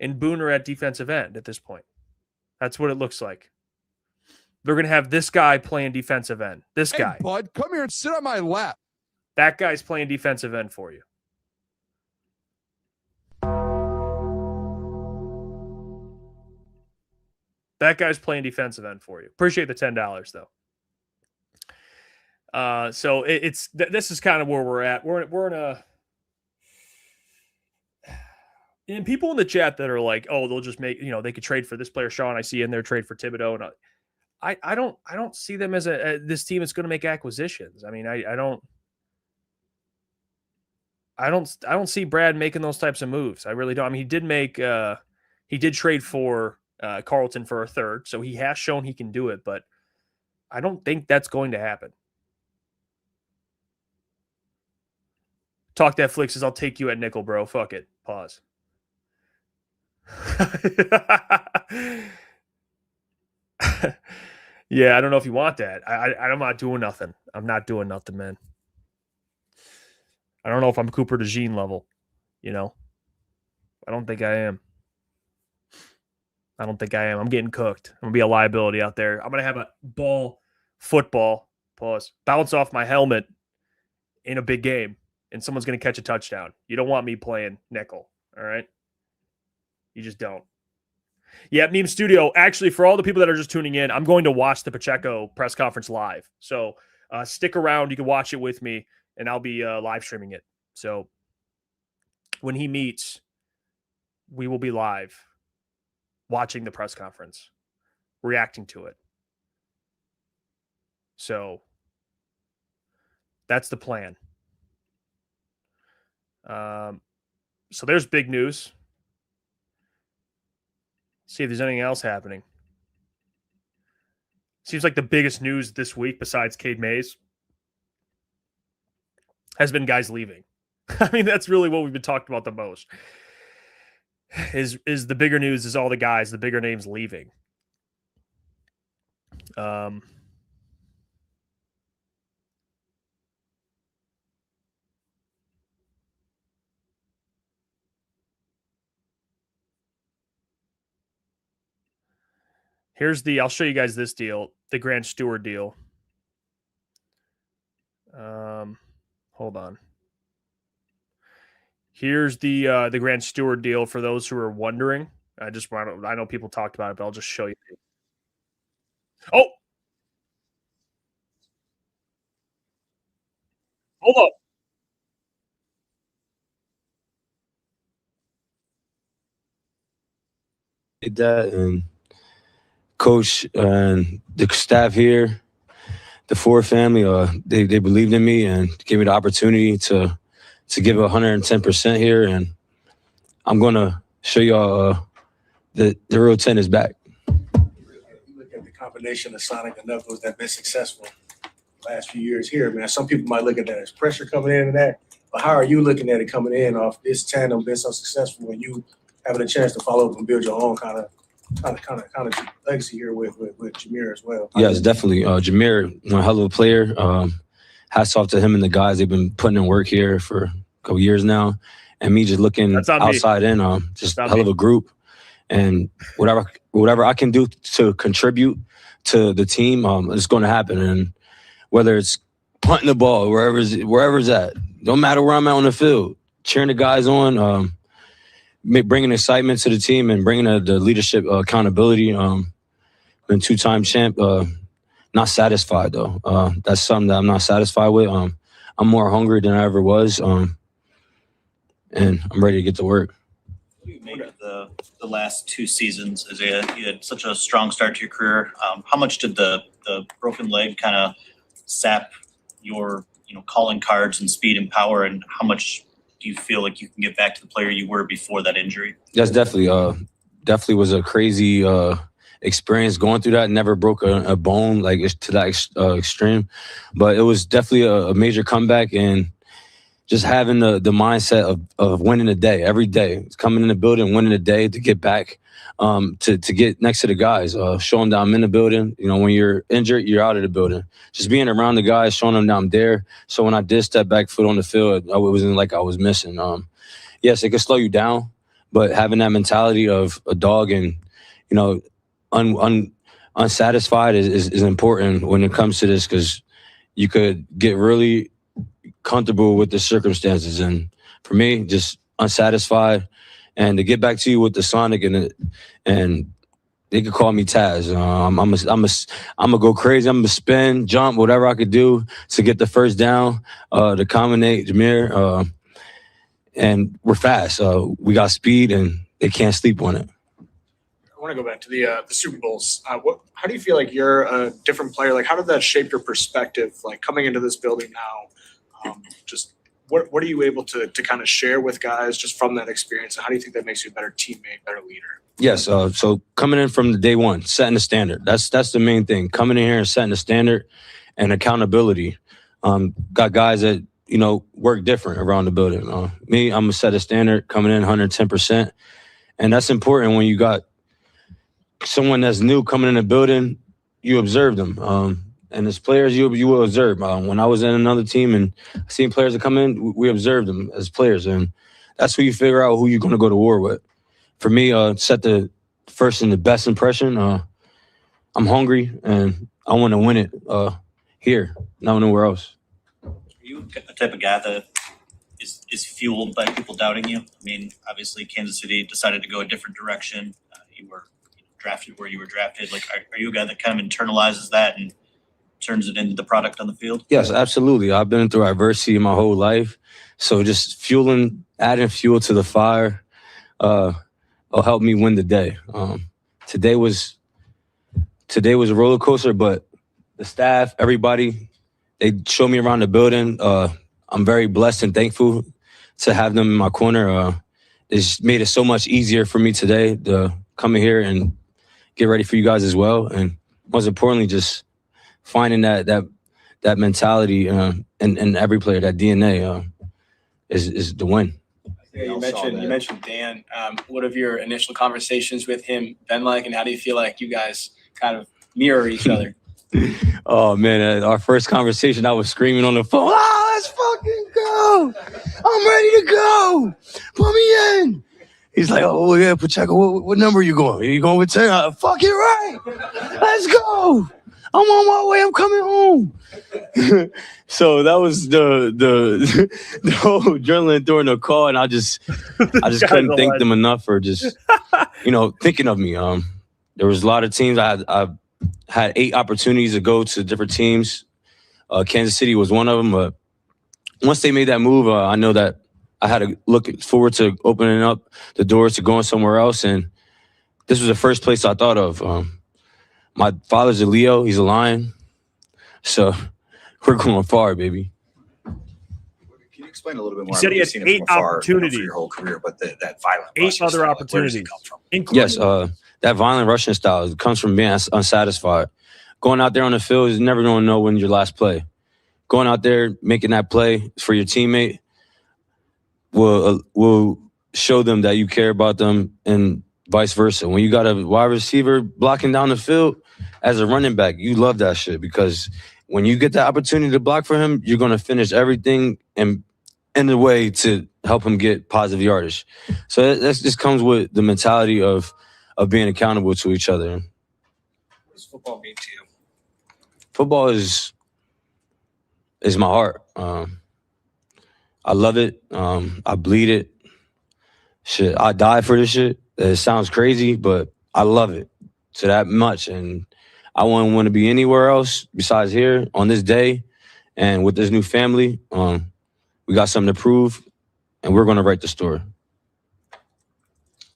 and Booner at defensive end at this point. That's what it looks like. They're going to have this guy playing defensive end. This guy. Bud, come here and sit on my lap. That guy's playing defensive end for you. That guy's playing defensive end for you. Appreciate the $10 though. So this is kind of where we're at. We're in a, and people in the chat that are like, oh, they'll just make, they could trade for this player, Sean. I see in there trade for Thibodeau, and I don't see them as this team is going to make acquisitions. I mean, I don't see Brad making those types of moves. I really don't. I mean, he did trade for Carlton for a third, so he has shown he can do it, but I don't think that's going to happen. Talk that Flick says, I'll take you at nickel, bro. Fuck it. Pause. Yeah, I don't know if you want that. I'm not doing nothing. I'm not doing nothing, man. I don't know if I'm Cooper DeJean level, I don't think I am. I'm getting cooked. I'm going to be a liability out there. I'm going to have a football, bounce off my helmet in a big game, and someone's going to catch a touchdown. You don't want me playing nickel, all right? You just don't. Yeah, Meme Studio. Actually, for all the people that are just tuning in, I'm going to watch the Pacheco press conference live. So stick around. You can watch it with me, and I'll be live streaming it. So when he meets, we will be live watching the press conference, reacting to it. So that's the plan. So there's big news. See if there's anything else happening. Seems like the biggest news this week, besides Kade May's, has been guys leaving. I mean, that's really what we've been talking about the most. Is the bigger news is all the guys, the bigger names leaving. I'll show you guys this deal, the Grant Stewart deal. Hold on. Here's the Grant Stewart deal for those who are wondering. I know people talked about it, but I'll just show you. Oh, hold on. at that. And coach and the staff here, the Ford family, they believed in me and gave me the opportunity to give 110% here. And I'm going to show y'all the real 10 is back. You look at the combination of Sonic and Knuckles that have been successful the last few years here, man. Some people might look at that as pressure coming in and that, but how are you looking at it coming in off this tandem being so successful and you having a chance to follow up and build your own kind of legacy here with Jameer as well? Yes, definitely. Jameer, one hell of a player. Hats off to him and the guys. They've been putting in work here for a couple years now. And me just looking outside in, just a hell of a group. And whatever I can do to contribute to the team, it's going to happen. And whether it's punting the ball, wherever's at, don't matter where I'm at on the field, cheering the guys on, bringing excitement to the team and bringing the leadership accountability. Been two-time champ. Not satisfied, though. That's something that I'm not satisfied with. I'm more hungry than I ever was. And I'm ready to get to work. What do you make of the last two seasons? As you had such a strong start to your career. How much did the broken leg kind of sap your calling cards and speed and power, and how much do you feel like you can get back to the player you were before that injury? Yes, definitely was a crazy experience going through that. Never broke a bone like to that extreme, but it was definitely a major comeback. And just having the mindset of winning a day every day. It's coming in the building, winning a day to get back, to get next to the guys, show them that I'm in the building. When you're injured, you're out of the building. Just being around the guys, showing them that I'm there. So when I did step back foot on the field, it wasn't like I was missing. Yes, it could slow you down, but having that mentality of a dog and, unsatisfied is important when it comes to this, because you could get really comfortable with the circumstances. And for me, just unsatisfied. And to get back to you with the Sonic and they could call me Taz. I'm gonna go crazy. I'm gonna spin, jump, whatever I could do to get the first down, to combinate Jameer. And we're fast. We got speed, and they can't sleep on it. I want to go back to the Super Bowls. How do you feel like you're a different player? Like, how did that shape your perspective? Like, coming into this building now, just what are you able to kind of share with guys just from that experience? And how do you think that makes you a better teammate, better leader? Yes. So coming in from the day one, setting the standard. That's the main thing. Coming in here and setting the standard and accountability. Got guys that, work different around the building. Me, I'm going to set a standard, coming in 110%. And that's important when you got someone that's new coming in the building. You observe them. And as players, you will observe. When I was in another team and seeing players that come in, we observed them as players. And that's where you figure out who you're going to go to war with. For me, set the first and the best impression. I'm hungry, and I want to win it here, not nowhere else. Are you a type of guy that is fueled by people doubting you? I mean, obviously, Kansas City decided to go a different direction. You were drafted where you were drafted. Like, are you a guy that kind of internalizes that and turns it into the product on the field? Yes, absolutely. I've been through adversity my whole life. So just adding fuel to the fire will help me win the day. Today was a roller coaster, but the staff, everybody, they showed me around the building. I'm very blessed and thankful to have them in my corner. It's made it so much easier for me today to come in here and get ready for you guys as well. And most importantly, just finding that mentality in every player, that DNA is the win. Yeah, you mentioned Dan. What have your initial conversations with him been like, and how do you feel like you guys kind of mirror each other? Oh man, our first conversation, I was screaming on the phone, let's fucking go. I'm ready to go. Put me in. He's like, oh yeah, Pacheco, what number are you going? Are you going with 10? Fuck it right. Let's go. I'm on my way. I'm coming home. So that was the whole adrenaline during the call, and I just couldn't thank them enough for just thinking of me. There was a lot of teams. I had 8 opportunities to go to different teams. Kansas City was one of them, but once they made that move, I know that I had to look forward to opening up the doors to going somewhere else, and this was the first place I thought of. My father's a Leo. He's a Lion. So we're going far, baby. Can you explain a little bit more? He said he had I've seen it 8 from afar, opportunities. for your whole career, but that violent 8 rushing other style, like, where does it opportunities. come from? Yes, that violent rushing style comes from being unsatisfied. Going out there on the field is never going to know when your last play. Going out there, making that play for your teammate will show them that you care about them, and vice versa. When you got a wide receiver blocking down the field as a running back, you love that shit, because when you get the opportunity to block for him, you're going to finish everything and in the way to help him get positive yardage. So that just comes with the mentality of being accountable to each other. What does football mean to you? Football is my heart. I love it. I bleed it. Shit, I die for this shit. It sounds crazy, but I love it to that much. And I wouldn't want to be anywhere else besides here on this day. And with this new family, we got something to prove, and we're going to write the story.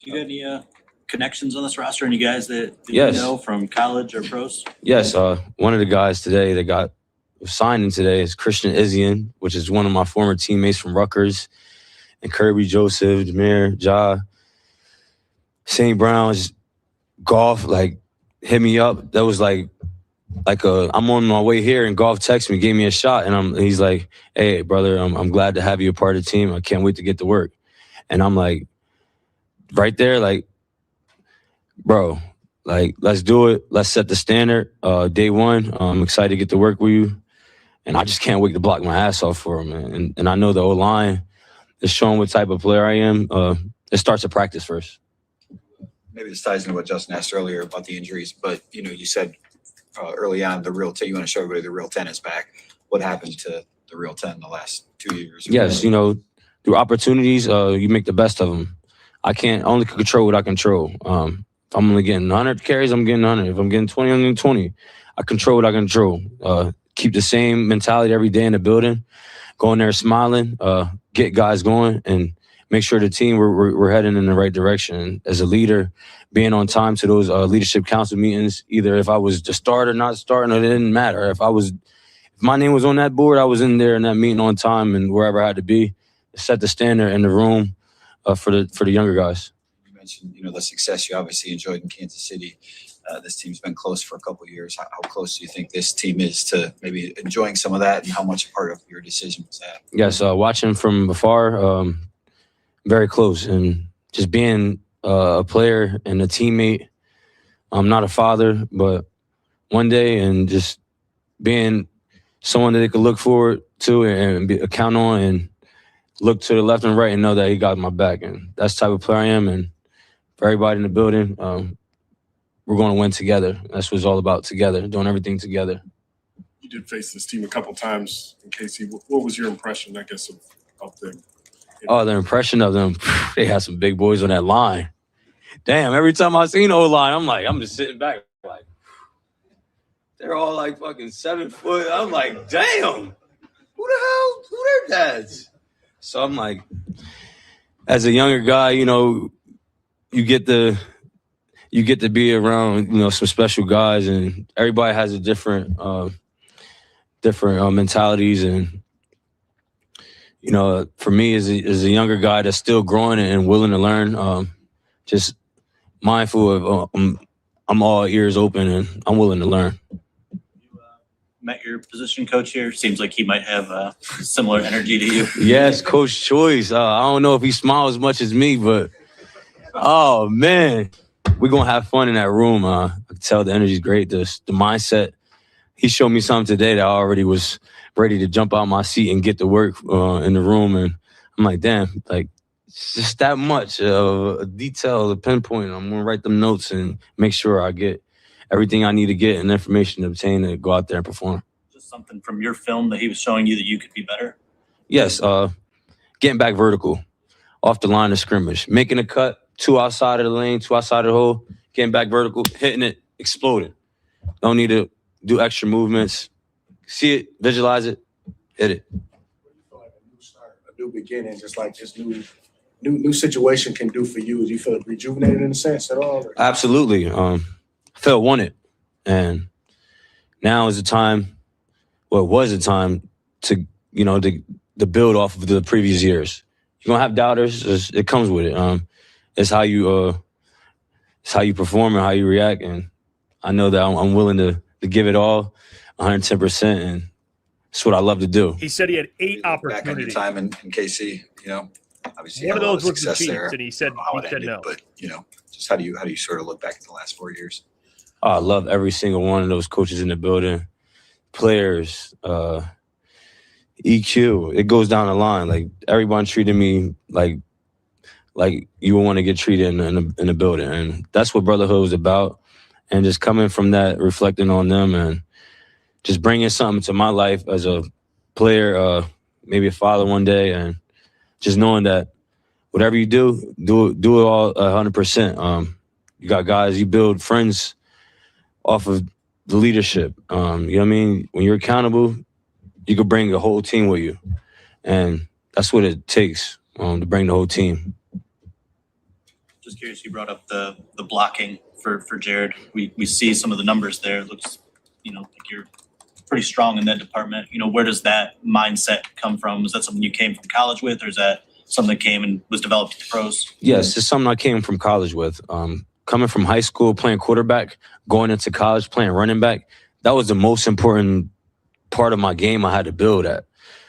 You got any connections on this roster? Any guys that Yes. you know from college or pros? Yes, one of the guys today that got signing today is Christian Isian, which is one of my former teammates from Rutgers, and Kirby Joseph, Demir, Ja, St. Brown's, Golf, like, hit me up. That was like I'm on my way here, and Golf texted me, gave me a shot, and he's like, "Hey, brother, I'm glad to have you a part of the team. I can't wait to get to work." And I'm like, right there, like, bro, like, let's do it. Let's set the standard. Day one, I'm excited to get to work with you, and I just can't wait to block my ass off for him, man. And I know the O-line is showing what type of player I am. It starts at practice first. Maybe this ties into what Justin asked earlier about the injuries, but you said early on the real 10. You want to show everybody the real 10 is back. What happened to the real 10 the last 2 years? Yes, through opportunities, you make the best of them. I can't only control what I control. If I'm only getting 100 carries, I'm getting 100. If I'm getting 20, I'm getting 20. I control what I control. Keep the same mentality every day in the building. Go in there smiling, get guys going, and make sure the team we're heading in the right direction. As a leader, being on time to those leadership council meetings, either if I was to start or not starting, it didn't matter. If my name was on that board, I was in there in that meeting on time and wherever I had to be, set the standard in the room for the younger guys. You mentioned the success you obviously enjoyed in Kansas City. This team's been close for a couple of years. How close do you think this team is to maybe enjoying some of that, and how much a part of your decision was that? Yes, watching from afar, very close, and just being a player and a teammate. I'm not a father, but one day, and just being someone that they could look forward to and count on, and look to the left and right and know that he got my back. And that's the type of player I am. And for everybody in the building, we're going to win together. That's what it's all about, together, doing everything together. You did face this team a couple times in KC. What was your impression, I guess, of them? Oh, the impression of them, they had some big boys on that line. Damn, every time I seen O-line, I'm just sitting back like, they're all like fucking 7 foot. I'm like, damn, who their dads? So I'm like, as a younger guy, you get to be around, some special guys, and everybody has a different mentalities. And, for me as a younger guy that's still growing and willing to learn, just mindful of I'm all ears open and I'm willing to learn. You met your position coach here. Seems like he might have similar energy to you. Yes, Coach Choice. I don't know if he smiles as much as me, but oh man, we're gonna have fun in that room. I can tell the energy's great. The mindset. He showed me something today that I already was ready to jump out my seat and get to work in the room. And I'm like, damn, like it's just that much of a detail, a pinpoint. I'm gonna write them notes and make sure I get everything I need to get and information to obtain to go out there and perform. Just something from your film that he was showing you that you could be better? Yes, getting back vertical, off the line of scrimmage, making a cut, 2 outside of the lane, 2 outside of the hole, getting back vertical, hitting it, exploding. Don't need to do extra movements. See it, visualize it, hit it. What do you feel like a new start, a new beginning, just like this new new situation can do for you? Do you feel rejuvenated in a sense at all? Or? Absolutely. I felt wanted, and now is the time. Well, it was the time to to build off of the previous years. You're gonna have doubters. It comes with it. It's how you perform and how you react, and I know that I'm willing to give it all, 110%, and it's what I love to do. He said he had 8 Back on your opportunities. time in KC, obviously One of you had a lot those was the success Chiefs, there. and he said I don't know how it ended, no. But just how do you sort of look back at the last 4 years? Oh, I love every single one of those coaches in the building, players, EQ. It goes down the line. Like everyone treated me like you would want to get treated in a building, and that's what brotherhood was about. And just coming from that, reflecting on them, and just bringing something to my life as a player, maybe a father one day, and just knowing that whatever you do it all 100%. You got guys, you build friends off of the leadership. You know what I mean? When you're accountable, you can bring a whole team with you, and that's what it takes to bring the whole team. Just curious, you brought up the blocking for Jared. We see some of the numbers there. It looks, like you're pretty strong in that department. Where does that mindset come from? Is that something you came from college with, or is that something that came and was developed at the pros? Yes, it's something I came from college with. Coming from high school, playing quarterback, going into college, playing running back, that was the most important part of my game I had to build at,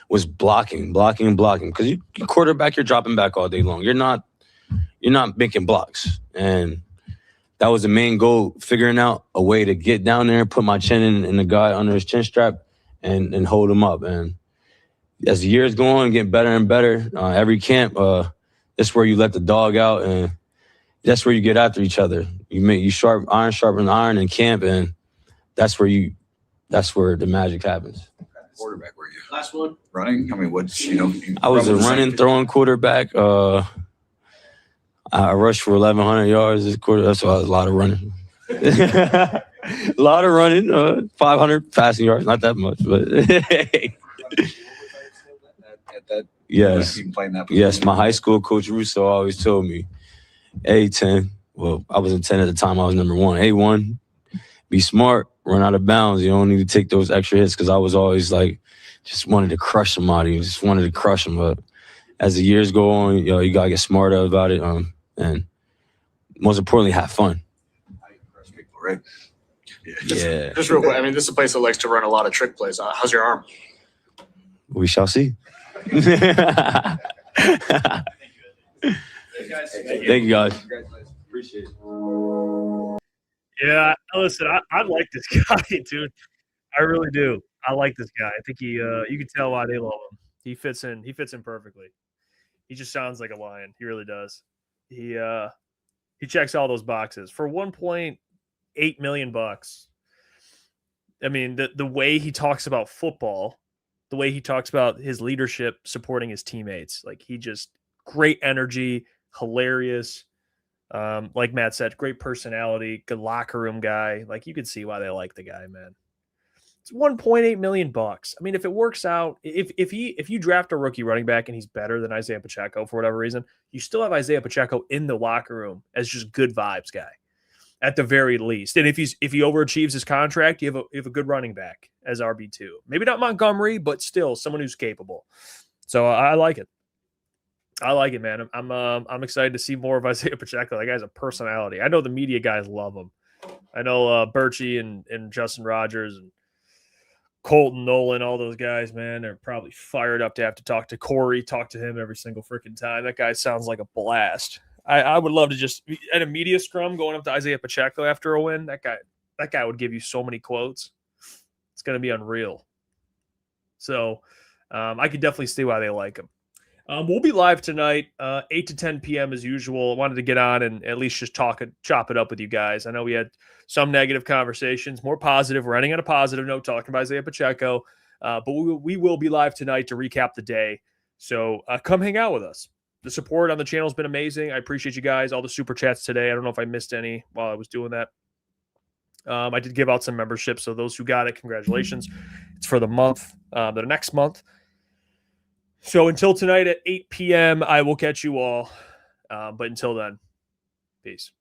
was blocking. Because you quarterback, you're dropping back all day long. You're not making blocks. And that was the main goal, figuring out a way to get down there, put my chin in the guy under his chin strap and hold him up. And as the years go on, get better and better. Every camp, that's where you let the dog out, and that's where you get after each other. You sharpen iron in camp, and that's where the magic happens. Quarterback were you? Last one. Running? I mean, I was a running, throwing quarterback. I rushed for 1,100 yards this quarter. That's a lot of running. A lot of running. 500 passing yards. Not that much, but yes. Yes, my high school coach Russo always told me, A10. Well, I wasn't 10 at the time. I was number 1. A1, be smart, run out of bounds. You don't need to take those extra hits, because I was always just wanted to crush somebody. Just wanted to crush them. But as the years go on, you got to get smarter about it. And most importantly, have fun. Right? Yeah. Just real quick, I mean, this is a place that likes to run a lot of trick plays. How's your arm? We shall see. Thank you, guys. Thank you, guys. Appreciate it. Yeah, listen, I like this guy, dude. I really do. I like this guy. I think you can tell why they love him. He fits in perfectly. He just sounds like a lion. He really does. He checks all those boxes for $1.8 million. I mean, the way he talks about football, the way he talks about his leadership, supporting his teammates, he just great energy, hilarious. Like Matt said, great personality, good locker room guy. You could see why they like the guy, man. It's $1.8 million. I mean, if it works out, if you draft a rookie running back and he's better than Isaiah Pacheco for whatever reason, you still have Isaiah Pacheco in the locker room as just good vibes guy, at the very least. And if he overachieves his contract, you have a good running back as RB2. Maybe not Montgomery, but still someone who's capable. So I like it. I like it, man. I'm excited to see more of Isaiah Pacheco. That guy's a personality. I know the media guys love him. I know Birchie and Justin Rogers and Colton Nolan, all those guys, man, they're probably fired up to have to talk to Corey, talk to him every single freaking time. That guy sounds like a blast. I would love to just at a media scrum going up to Isaiah Pacheco after a win. That guy would give you so many quotes. It's going to be unreal. So I could definitely see why they like him. We'll be live tonight, 8 to 10 p.m. as usual. I wanted to get on and at least just chop it up with you guys. I know we had some negative conversations, more positive. We're ending on a positive note, talking about Isaiah Pacheco. But we will be live tonight to recap the day. So come hang out with us. The support on the channel has been amazing. I appreciate you guys, all the super chats today. I don't know if I missed any while I was doing that. I did give out some memberships, so those who got it, congratulations. It's for the month, the next month. So until tonight at 8 p.m., I will catch you all. But until then, peace.